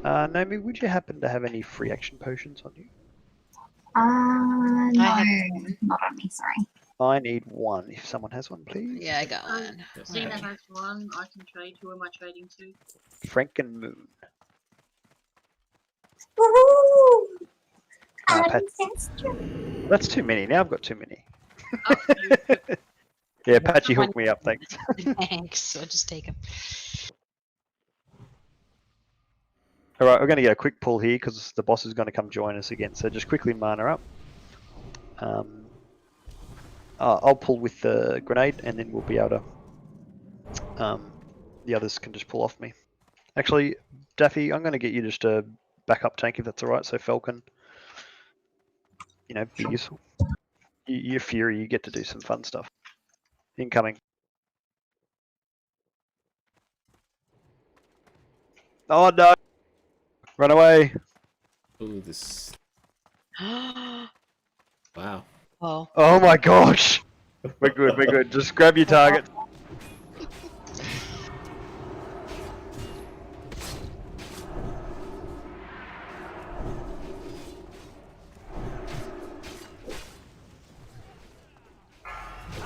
Naomi, would you happen to have any free action potions on you? No, not on me, sorry. I need one. If someone has one, please. Yeah, I got one. Zena has one. I can trade. Who am I trading to? Frankenmoon. Woohoo! That's too many. Now I've got too many. Yeah, Patchy hooked me up, thanks. Thanks. I'll just take them. Alright, we're going to get a quick pull here because the boss is going to come join us again. So just quickly mana up. I'll pull with the grenade and then we'll be able to... the others can just pull off me. Actually, Daffy, I'm going to get you just a backup tank if that's alright. So Falcon, you know, be useful. You're Fury, you get to do some fun stuff. Incoming. Oh no! Run away! Ooh, this. Wow. Oh. Oh my gosh! We're good, we're good. Just grab your target.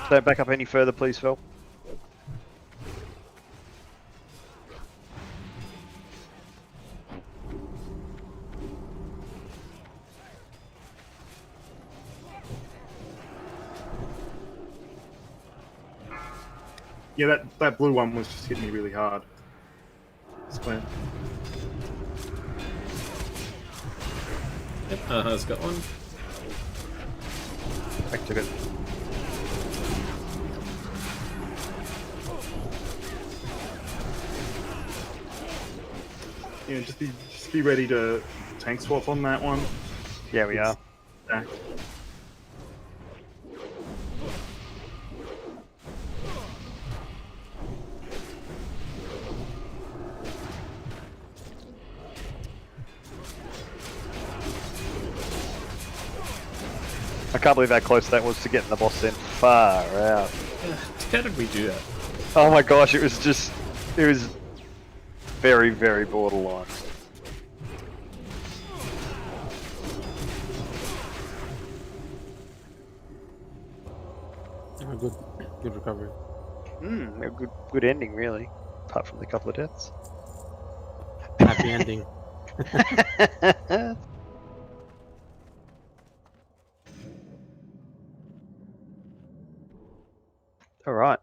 Don't back up any further, please, Phil. Yeah, that blue one was just hitting me really hard. Square. Yep, Aha's got one. I took it. Yeah, just be ready to tank swap on that one. Yeah, we are. Back. I can't believe how close that was to getting the boss in. Far out. How did we do that? Oh my gosh, it was very, very borderline. Good recovery. A good ending, really. Apart from the couple of deaths. Happy ending. All right.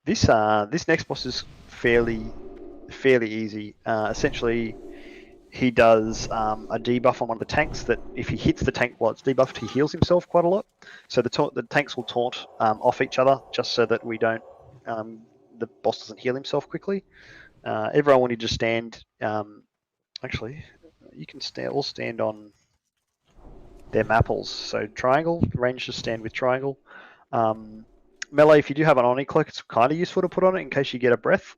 This next boss is fairly easy. Essentially, he does a debuff on one of the tanks that if he hits the tank while it's debuffed, he heals himself quite a lot. So the tanks will taunt off each other just so that we don't the boss doesn't heal himself quickly. Everyone will need to stand. Actually, you can all stand on their mapples. So triangle, range to stand with triangle. Melee, if you do have an Oni cloak, it's kind of useful to put on it in case you get a breath.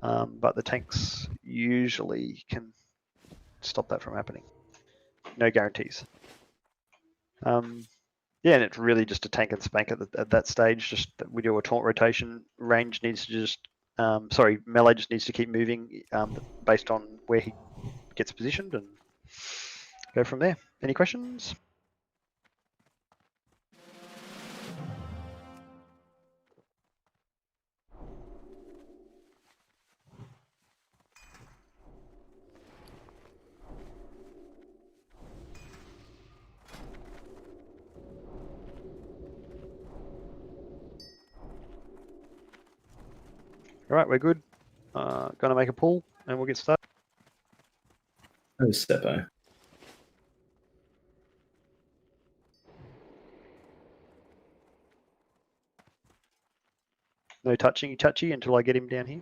But the tanks usually can stop that from happening. No guarantees. Yeah, and it's really just a tank and spank at that stage. Just we do a taunt rotation. Range needs to just, melee just needs to keep moving based on where he gets positioned and go from there. Any questions? All right, we're good. Gonna make a pull and we'll get started. Oh, Seppo. No touchy until I get him down here.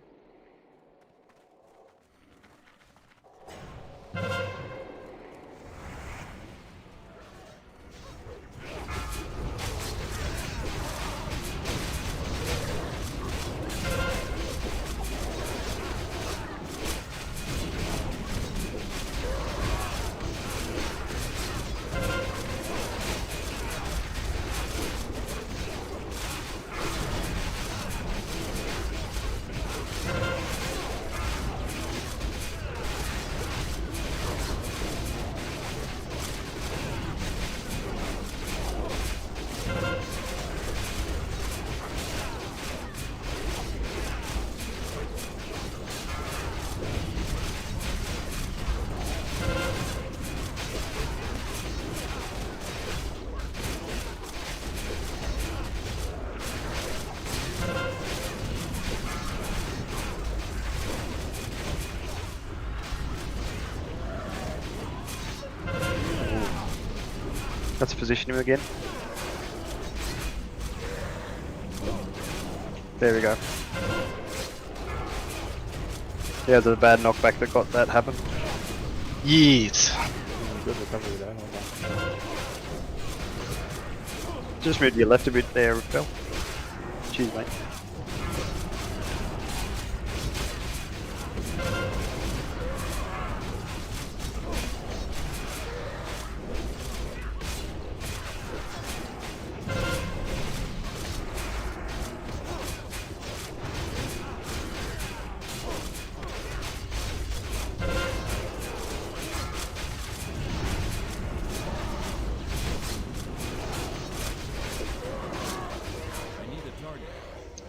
Let's position him again. There we go. Yeah, there's a bad knockback that got that happen. Yes. Good recovery there. Well done. Just move to your left a bit there, Phil. Cheers, mate.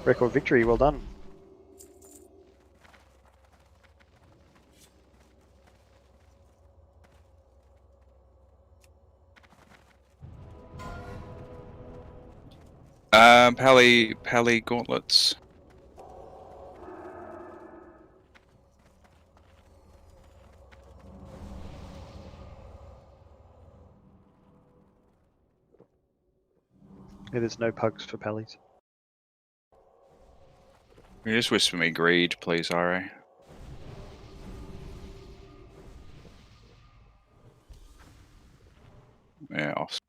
Record victory, well done. Pally gauntlets. Yeah, there's no pugs for Pallies. Can you just whisper me greed, please, Ira? Yeah, awesome.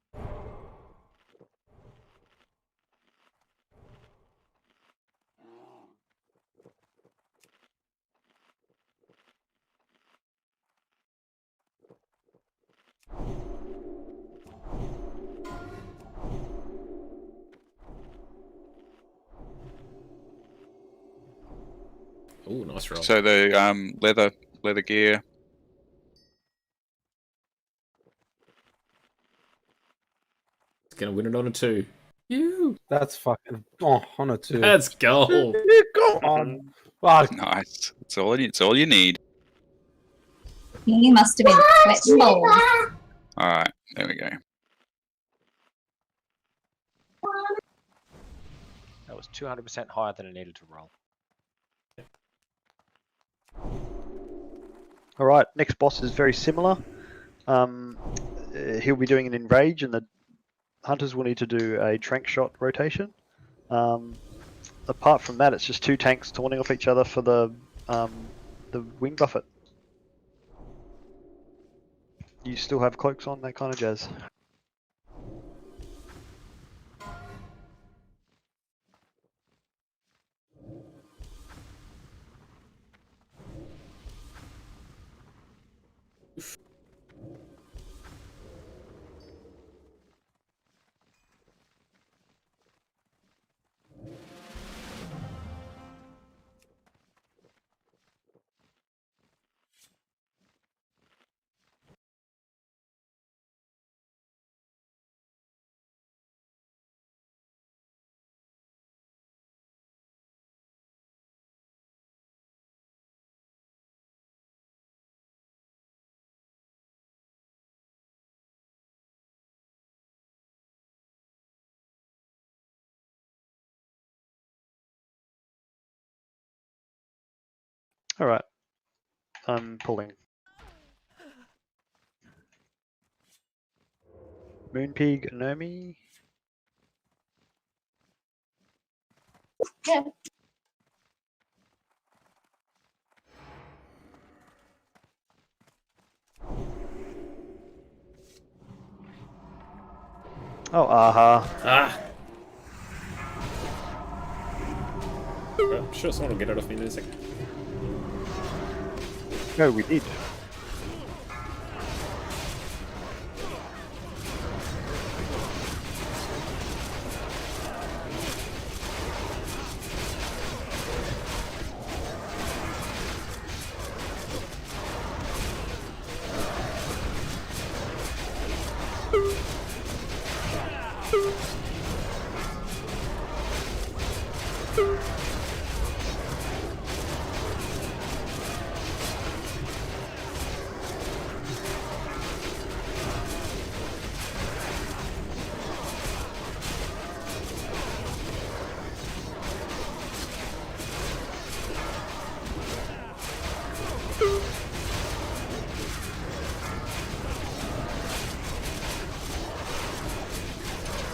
Oh, nice roll. So the leather gear. It's gonna win it on a 2. That's fucking on a 2. That's gold. Go on. Fuck. Nice. It's all you need. He must have been sweating balls. All right, there we go. That was 200% higher than it needed to roll. All right, next boss is very similar. He'll be doing an enrage, and the hunters will need to do a trank shot rotation. Apart from that, it's just 2 tanks taunting off each other for the wing buffet. You still have cloaks on, that kind of jazz. All right, I'm pulling. Moonpig, Nomi. Yeah. Oh, aha. Ah. Well, I'm sure someone will get it off me in a second. No, we did.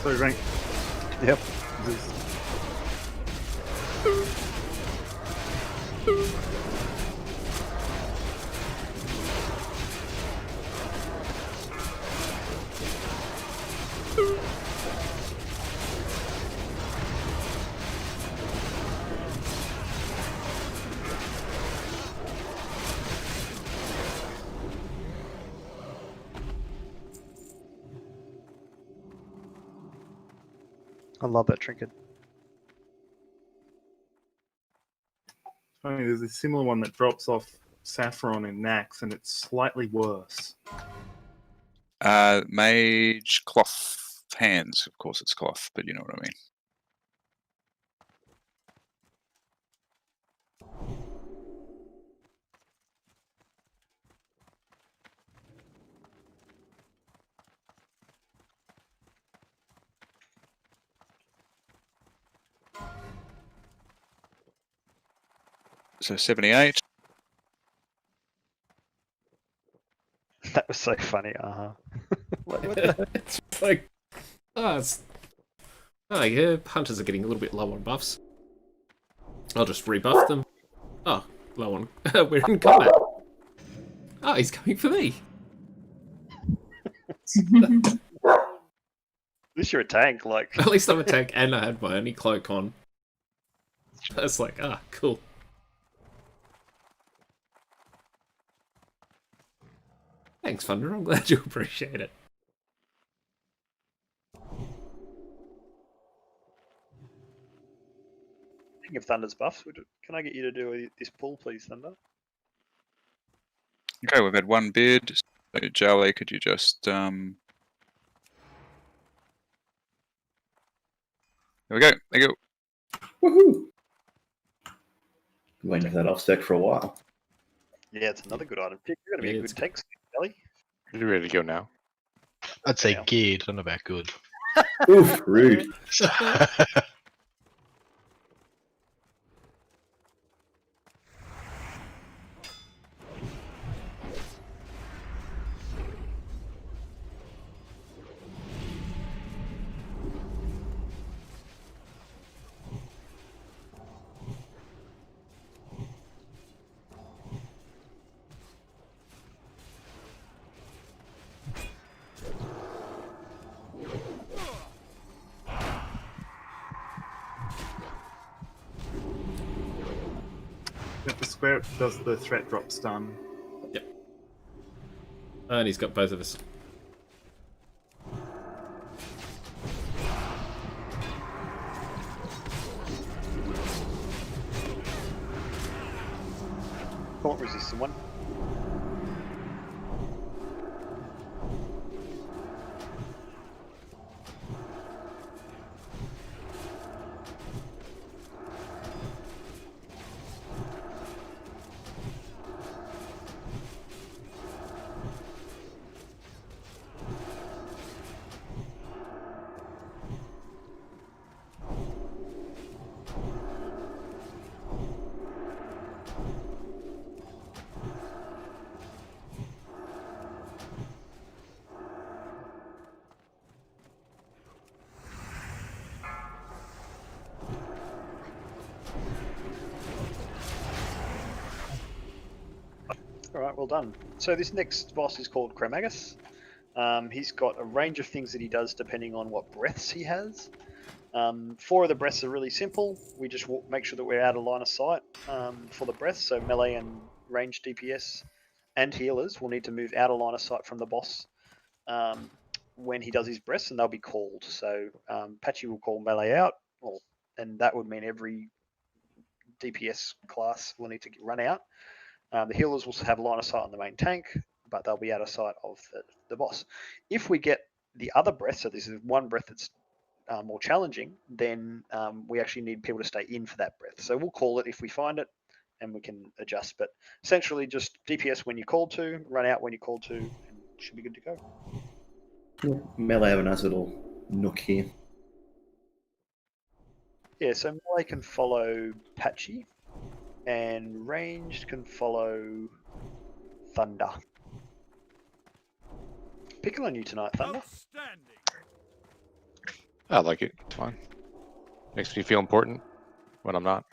So rank. Yep. I love that trinket. Funny, there's a similar one that drops off Saffron and Nax, and it's slightly worse. Mage cloth hands. Of course, it's cloth, but you know what I mean. So 78. That was so funny. Like, what the It's like, oh, yeah, hunters are getting a little bit low on buffs. I'll just rebuff them. Oh, low on. We're in combat. Oh, he's coming for me. At least you're a tank, like. At least I'm a tank and I had my only cloak on. It's like, cool. Thanks, Thunder. I'm glad you appreciate it. Speaking of Thunder's buffs, can I get you to do this pull, please, Thunder? Okay, we've had one bid. So, Jowly, could you just There we go. There you go. Woohoo! Been waiting for that off spec for a while. Yeah, it's another good item. You're going to be a good tank, Ellie. You ready to go now? I'd say geared. I don't know about good. Oof, rude. If the square does the threat drop stun. Yep. And he's got both of us. Taunt resistant one. Alright, well done. So this next boss is called Cremagus. He's got a range of things that he does depending on what breaths he has. 4 of the breaths are really simple. We just make sure that we're out of line of sight for the breaths. So melee and ranged DPS and healers will need to move out of line of sight from the boss when he does his breaths, and they'll be called. So Patchy will call melee out, and that would mean every DPS class will need to run out. The healers will have line of sight on the main tank, but they'll be out of sight of the boss. If we get the other breath, so this is one breath that's more challenging, then we actually need people to stay in for that breath. So we'll call it if we find it, and we can adjust. But essentially just DPS when you're called to, run out when you're called to, and should be good to go. Melee have a nice little nook here. Yeah, so melee can follow Patchy, and ranged can follow Thunder. Picking on you tonight, Thunder. I like it. It's fine. Makes me feel important when I'm not.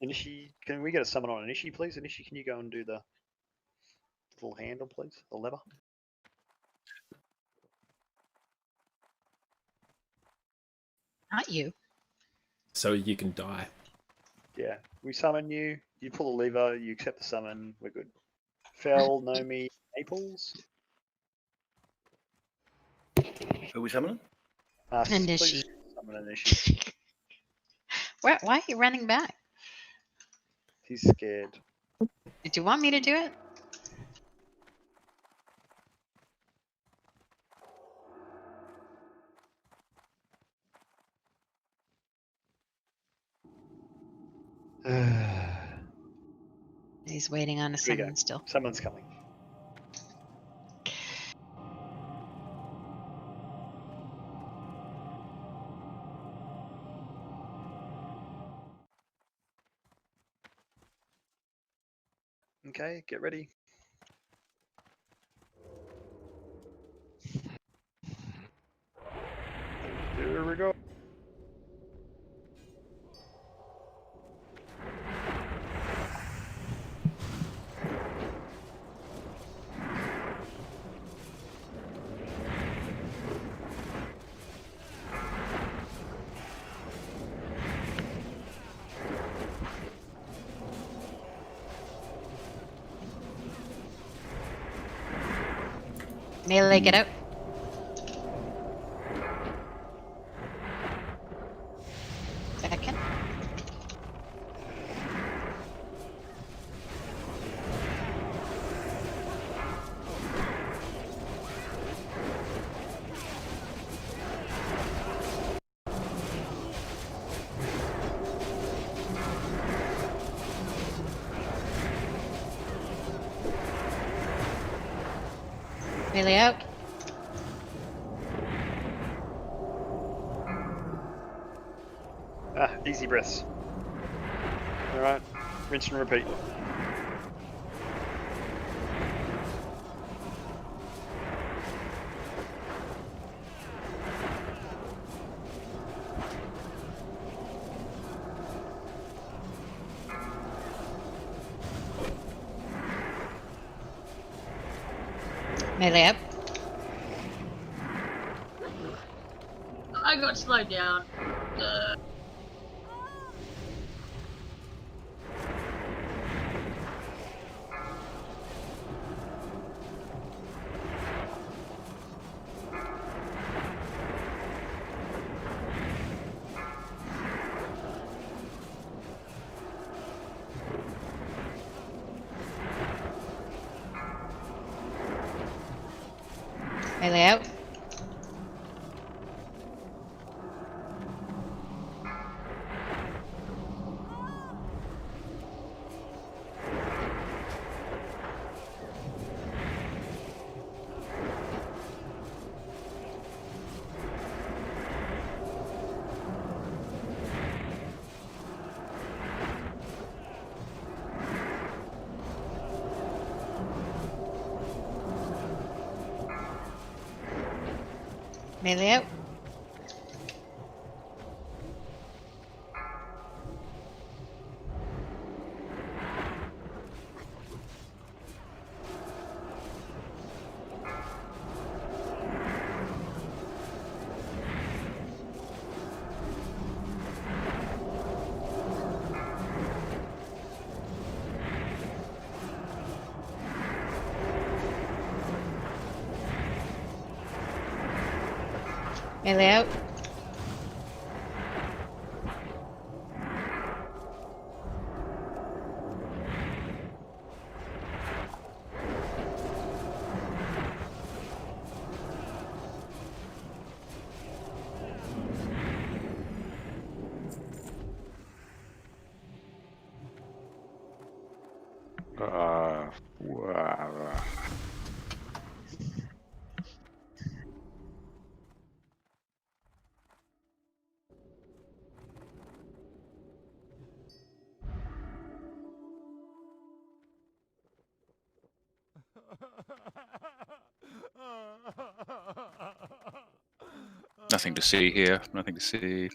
Inishi, can we get a summon on Inishi, please? Inishi, can you go and do the little handle, please? The lever. Not you. So you can die. Yeah, we summon you, you pull the lever, you accept the summon, we're good. Fel, Nomi, Naples. Who are we summoning? Inishi. Please summon Inishi. Why are you running back? He's scared. Do you want me to do it? He's waiting on a Here we go. summon still. Someone's coming. Okay, get ready. Here we go. Melee, get out. Second. Melee out. Ah, easy breaths. Alright, rinse and repeat. Melee up. I got slowed down. Melee out. Melee out. Melee out. Nothing to see here. Nothing to see.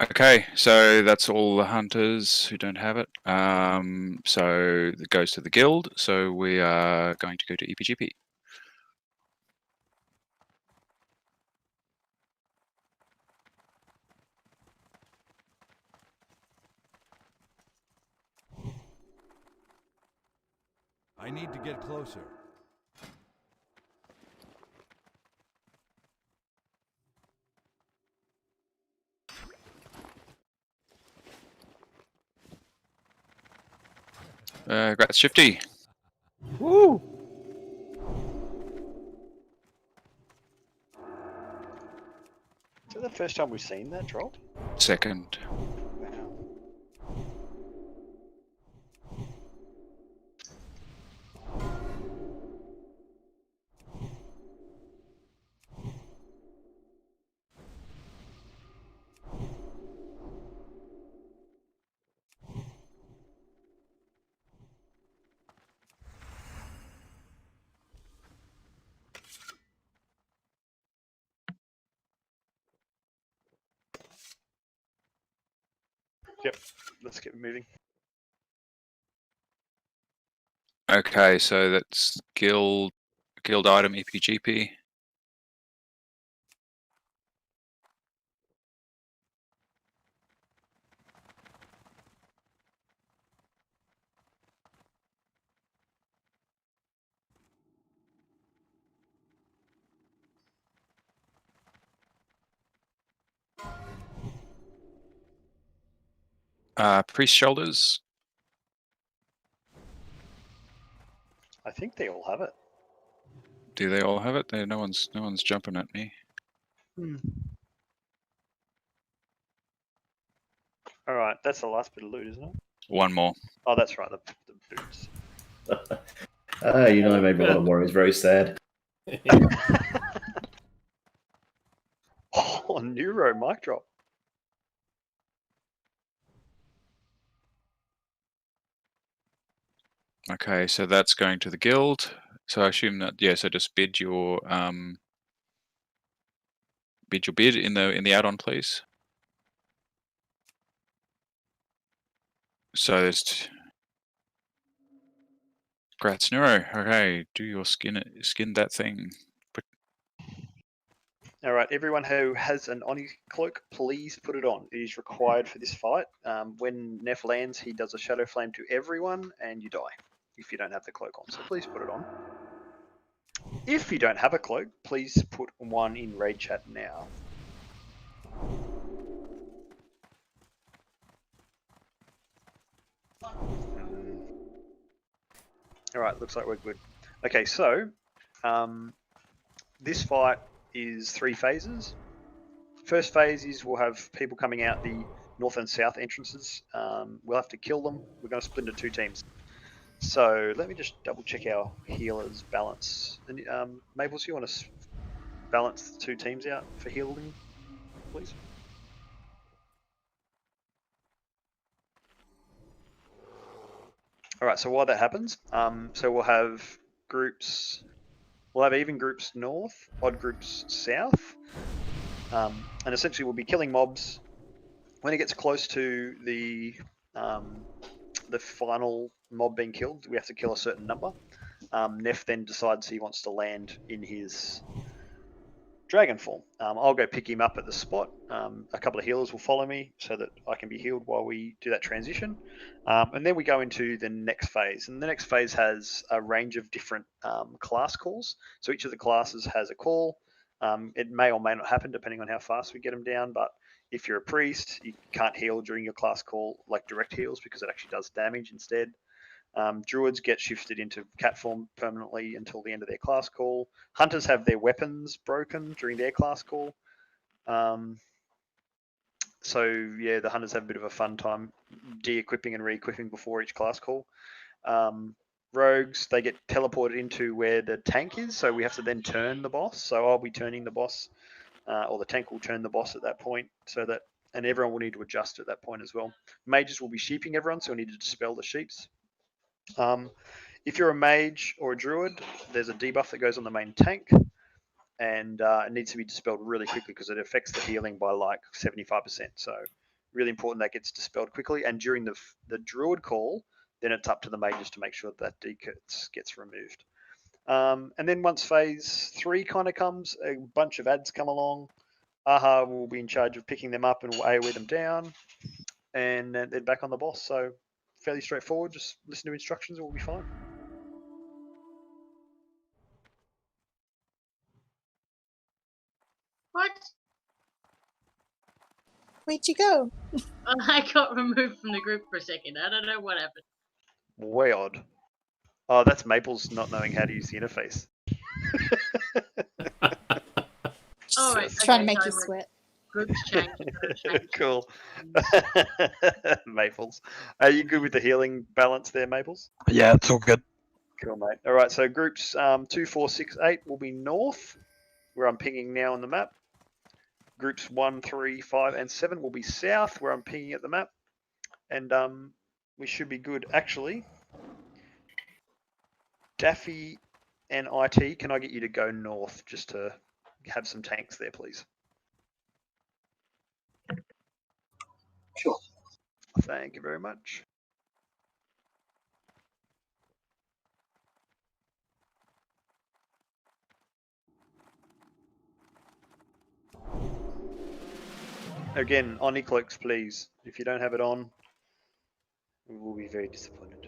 Okay, so that's all the hunters who don't have it. So it goes to the guild. So we are going to go to EPGP. I need to get closer. Grats Shifty. Woo! Is that the first time we've seen that dropped? Second. Wow. Yep, let's get moving. Okay, so that's guild item EPGP. Priest shoulders. I think they all have it. Do they all have it? No one's jumping at me. All right, that's the last bit of loot, isn't it? One more. Oh, that's right, the boots. You know, made me want to worry. It's very sad. Oh, Neuro mic drop. Okay, so that's going to the guild. So I assume that so just bid your bid in the add-on, please. So there's Grats Neuro. Okay, do your skin that thing. All right, everyone who has an Oni cloak, please put it on. It is required for this fight. When Neff lands, he does a shadow flame to everyone, and you die if you don't have the cloak on. So please put it on. If you don't have a cloak, please put one in raid chat now. All right, looks like we're good. Okay, so this fight is 3 phases. First phase is we'll have people coming out the north and south entrances. We'll have to kill them. We're going to split into 2 teams. So let me just double check our healers balance. And, Maples, you want to balance the 2 teams out for healing, please? All right, so while that happens, so we'll have groups, we'll have even groups north, odd groups south, and essentially we'll be killing mobs. When it gets close to the final mob being killed, we have to kill a certain number. Neff then decides he wants to land in his dragon form. I'll go pick him up at the spot. A couple of healers will follow me so that I can be healed while we do that transition. And then we go into the next phase. And the next phase has a range of different class calls. So each of the classes has a call. It may or may not happen depending on how fast we get them down. But if you're a priest, you can't heal during your class call like direct heals because it actually does damage instead. Druids get shifted into cat form permanently until the end of their class call. Hunters have their weapons broken during their class call. So yeah, the hunters have a bit of a fun time de-equipping and re-equipping before each class call. Rogues, they get teleported into where the tank is, so we have to then turn the boss. So I'll be turning the boss, or the tank will turn the boss at that point, so that, and everyone will need to adjust at that point as well. Mages will be sheeping everyone, so we need to dispel the sheeps. If you're a mage or a druid, there's a debuff that goes on the main tank, and it needs to be dispelled really quickly because it affects the healing by like 75%. So really important that gets dispelled quickly. And during the druid call, then it's up to the mages to make sure that gets removed. And then once phase 3 kind of comes, a bunch of ads come along. Aha will be in charge of picking them up and will AoE them down, and then they're back on the boss. So fairly straightforward. Just listen to instructions, it will be fine. What? Where'd you go? I got removed from the group for a second. I don't know what happened. Way odd. Oh, that's Maple's not knowing how to use the interface. Oh, right. Just trying to okay, make so you sweat. Groups change. Cool. Maples. Are you good with the healing balance there, Maples? Yeah, it's all good. Cool, mate. All right, so groups 2, 4, 6, 8 will be north, where I'm pinging now on the map. Groups 1, 3, 5, and 7 will be south, where I'm pinging at the map. And we should be good. Actually, Daffy and IT, can I get you to go north just to have some tanks there, please? Sure. Thank you very much. Again, Oni cloaks, please. If you don't have it on, we will be very disappointed.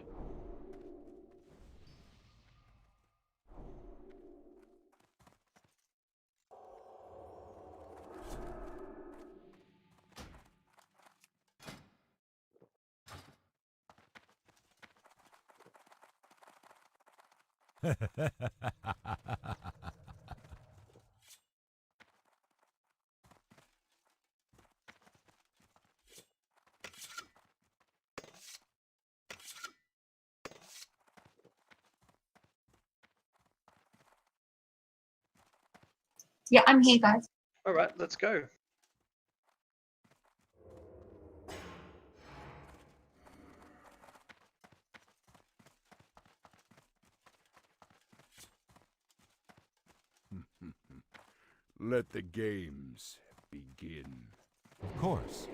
Yeah, I'm here, guys. All right, let's go. Let the games begin. Of course.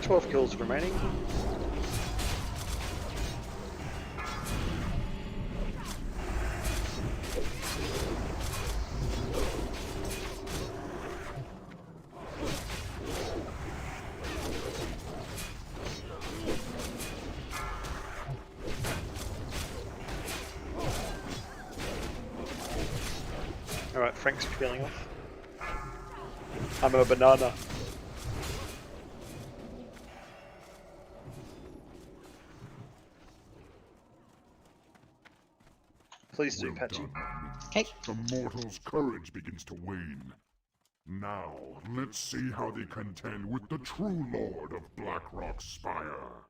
Twelve kills remaining. All right, Frank's peeling off. I'm a banana. Please do, Patchy. Okay. The mortal's courage begins to wane. Now, let's see how they contend with the true lord of Blackrock Spire.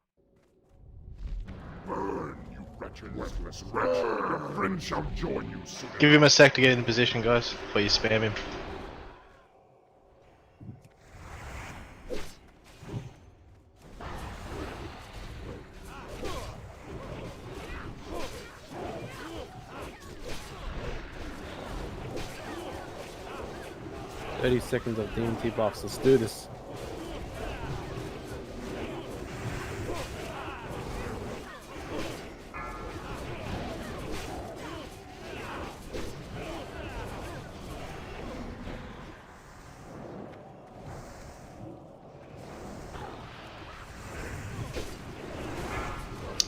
Burn, you wretched, worthless wretch. Your friend shall join you soon. Give him a sec to get in position, guys, before you spam him. Seconds of DMT buffs. Let's do this.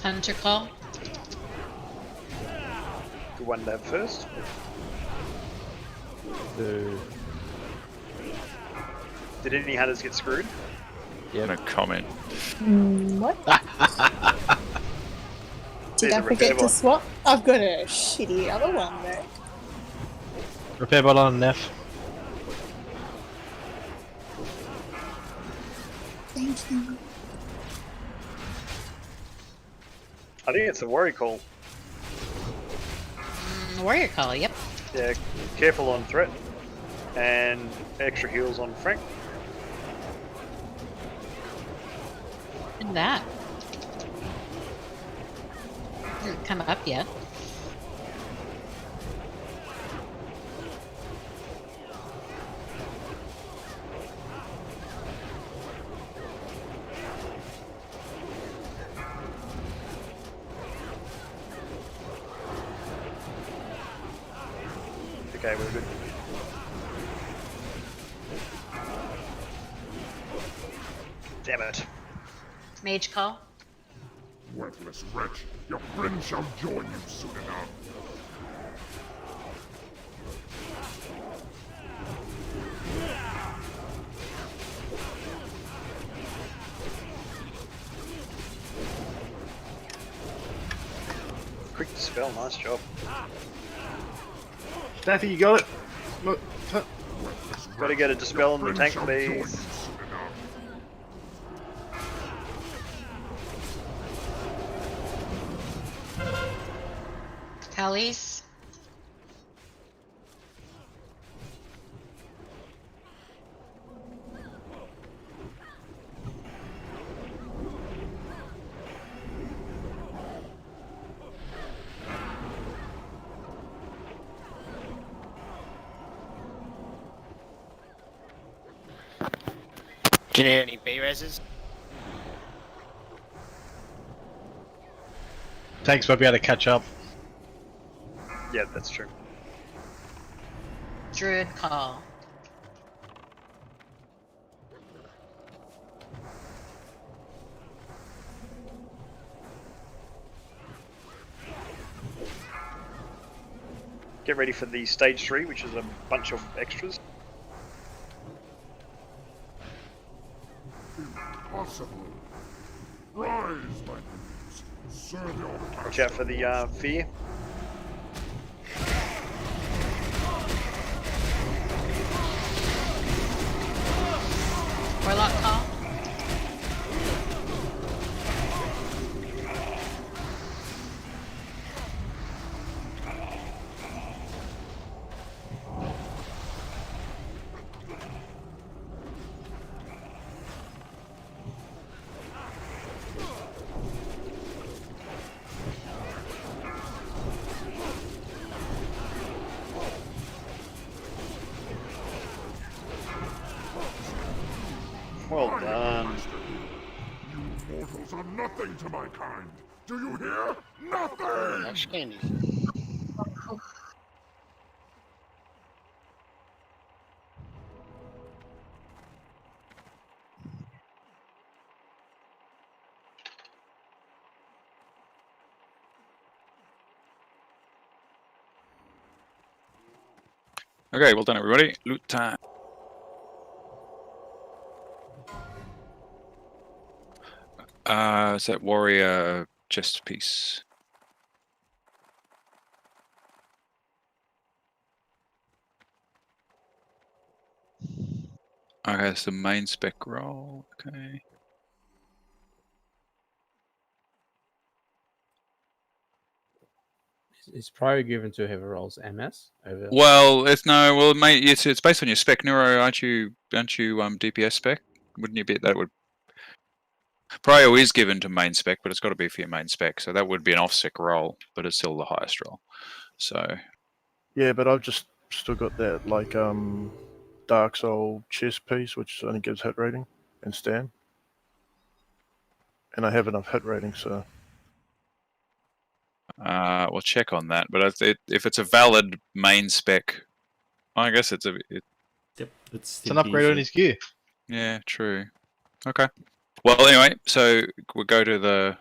Hunter call. Good one to have first. Did any hunters get screwed? Yeah. No comment. What? Did There's I a forget repair to bot. swap? I've got a shitty other one though. Repair bot on Neff. Thank you. I think it's a worry call. Warrior call, yep. Yeah, careful on threat. And extra heals on Frank. And that. Hasn't come up yet. Okay, we're good. Damn it. Mage call. Worthless wretch, your friend shall join you soon enough. Quick dispel, nice job. Staffy, you got it. Look, Gotta get a dispel on the tank, please. Tallies. Do you need any B-reses? Tanks might be able to catch up. Yeah, that's true. Druid call. Get ready for the stage 3, which is a bunch of extras. Impossible. Rise, my friends. Serve your Watch out for the fear. Warlock call. Well done. You mortals are nothing to my kind. Do you hear? Nothing! That's candy. Okay, well done, everybody. Loot time. Is that warrior chest piece? Okay, it's the main spec roll. Okay. It's probably given to whoever rolls MS over. Well, mate, it's based on your spec. Neuro, aren't you DPS spec? Wouldn't you be that would? Prio is given to main spec, but it's got to be for your main spec. So that would be an off-spec roll, but it's still the highest roll. So Yeah, but I've just still got that like Dark Soul chest piece, which only gives hit rating and stand, and I have enough hit rating, so we'll check on that. But if it's a valid main spec, I guess it's Yep, it's an upgrade on his gear. Yeah, true. Okay. Well, anyway, so we'll go to the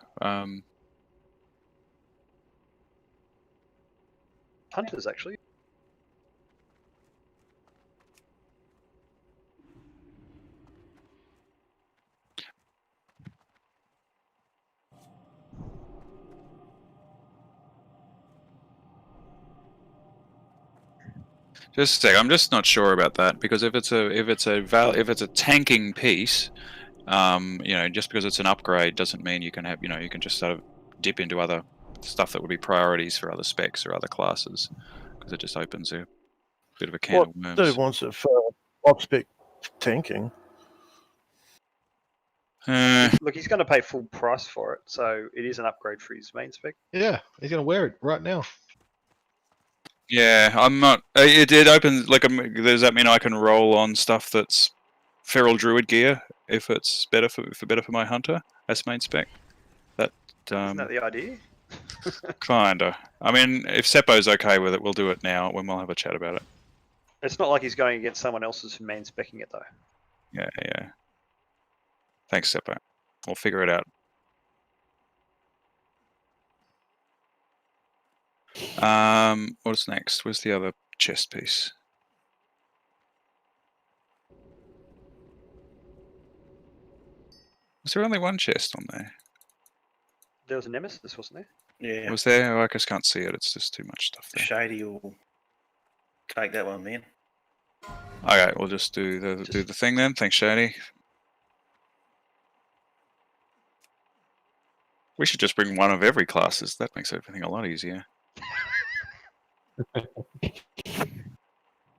Hunters, actually. Just a sec. I'm just not sure about that because if it's a tanking piece, you know, just because it's an upgrade doesn't mean you can have, you know, you can just sort of dip into other stuff that would be priorities for other specs or other classes because it just opens a bit of a can What of worms. dude wants it for off-spec tanking? Look, he's going to pay full price for it, so it is an upgrade for his main spec. Yeah, he's gonna wear it right now. Yeah, I'm not. It opens like. Does that mean I can roll on stuff that's feral druid gear if it's better for my hunter as main spec? That Isn't that the idea? kinda. I mean, if Seppo's okay with it, we'll do it now when we'll have a chat about it. It's not like he's going against someone else's main specking it, though. Yeah, yeah. Thanks, Seppo. We'll figure it out. What's next? Where's the other chest piece? Was there only one chest on there? There was a Nemesis, wasn't there? Yeah. Was there? Oh, I just can't see it. It's just too much stuff there. Shady will take that one, man. Okay, we'll just do the thing then. Thanks, Shady. We should just bring one of every classes. That makes everything a lot easier.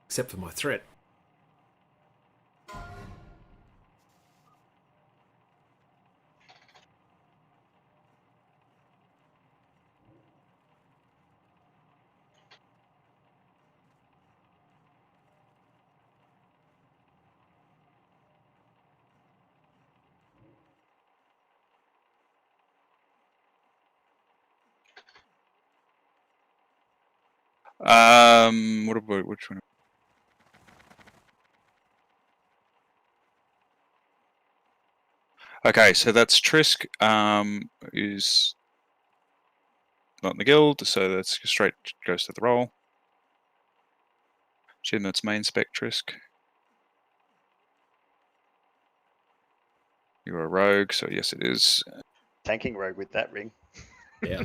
Except for my threat. What about which one? Okay, so that's Trisk. Is not in the guild, so that's straight goes to the roll. Jim, that's main spec Trisk. You're a rogue, so yes, it is. Tanking rogue with that ring. Yeah.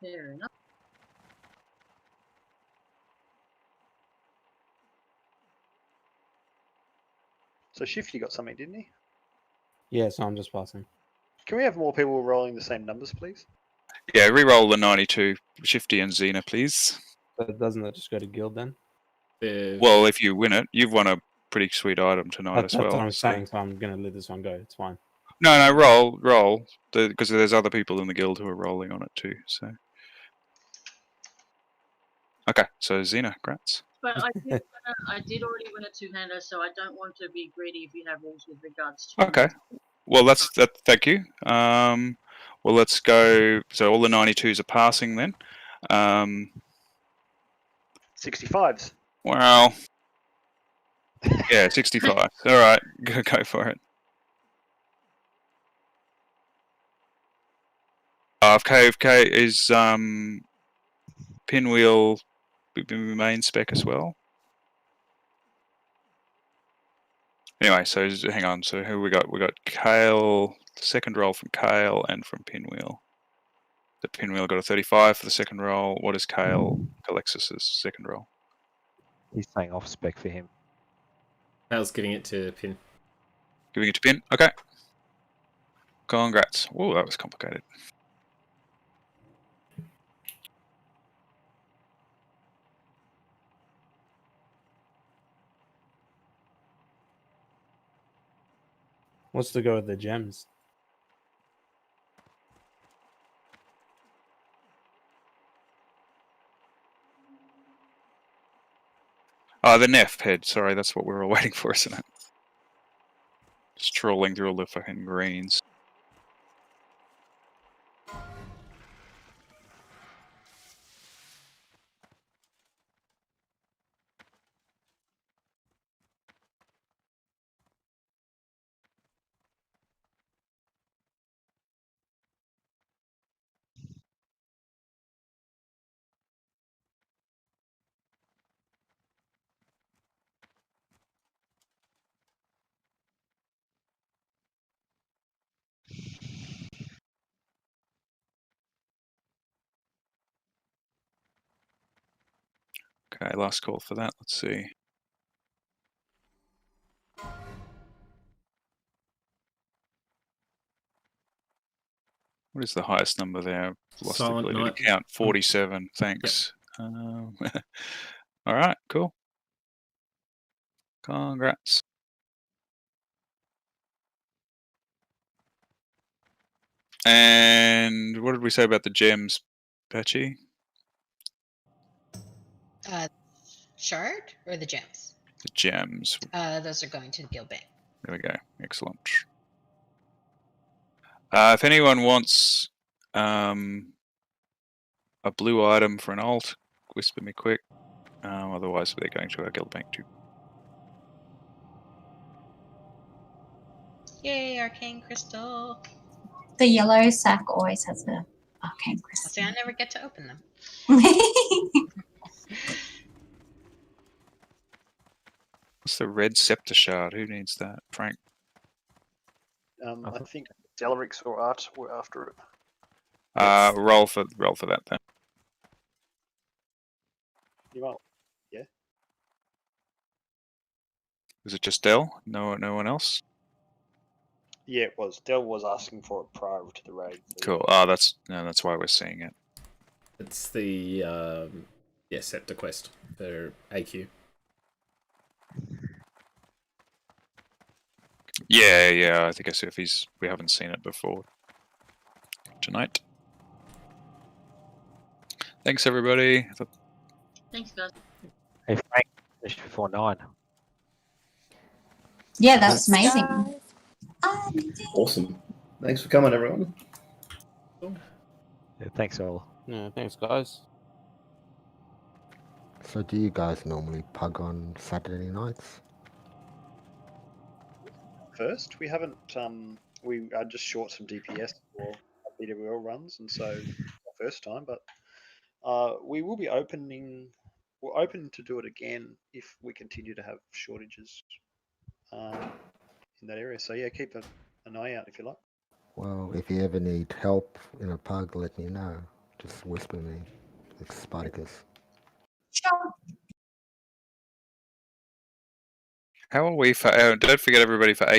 Fair enough. So Shifty got something, didn't he? Yeah, so I'm just passing. Can we have more people rolling the same numbers, please? Yeah, re-roll the 92, Shifty and Xena, please. But doesn't that just go to guild then? Well, if you win it, you've won a pretty sweet item tonight as That's well. what I'm so- saying, so I'm gonna let this one go. It's fine. No, roll, because there's other people in the guild who are rolling on it too. So, okay, so Xena, grats. But I did already win a two-hander, so I don't want to be greedy if you have rules with regards to. Okay, well that's that. Thank you. Well let's go. So all the 92s are passing then. 65s. Well, yeah, 65. All right, go for it. KFK is Pinwheel main spec as well. Anyway, so hang on. So who we got? We got Kale. The second roll from Kale and from Pinwheel. The Pinwheel got a 35 for the second roll. What is Kale Alexis's second roll? He's saying off spec for him. Kale's giving it to Pin. Giving it to Pin. Okay. Congrats. Whoa, that was complicated. What's to go with the gems? Oh, the Neff head. Sorry, that's what we were waiting for, isn't it? Just trolling through all the fucking greens. Okay, last call for that. Let's see. What is the highest number there? Lost the Silent ability Night. to count. 47. Thanks. All right, cool. Congrats. And what did we say about the gems, Patchy? Shard or the gems? The gems. Those are going to the guild bank. There we go. Excellent. If anyone wants a blue item for an alt, whisper me quick. Otherwise, they're going to our guild bank too. Yay, arcane crystal. The yellow sack always has the arcane crystal. See, I never get to open them. What's the red scepter shard? Who needs that? Frank. I think Delarix or Art were after it. Roll for that then. You might, yeah. Was it just Del? No one else? Yeah, it was. Del was asking for it prior to the raid. So Cool. Oh, that's why we're seeing it. It's the Scepter quest for AQ. Yeah. I think I see if we haven't seen it before tonight. Thanks everybody. Thanks, guys. Hey, Frank, finished before 9. Yeah, that's amazing. Awesome. Thanks for coming, everyone. Yeah, thanks all. Yeah, thanks, guys. So do you guys normally pug on Saturday nights? first, we haven't. We are just short some DPS for BWL runs, and so first time, but we will be opening. We're open to do it again if we continue to have shortages in that area. So yeah, keep an eye out if you like. Well, if you ever need help in a pug, let me know. Just whisper me. It's Spartacus. Sure. How are we for? Don't forget everybody for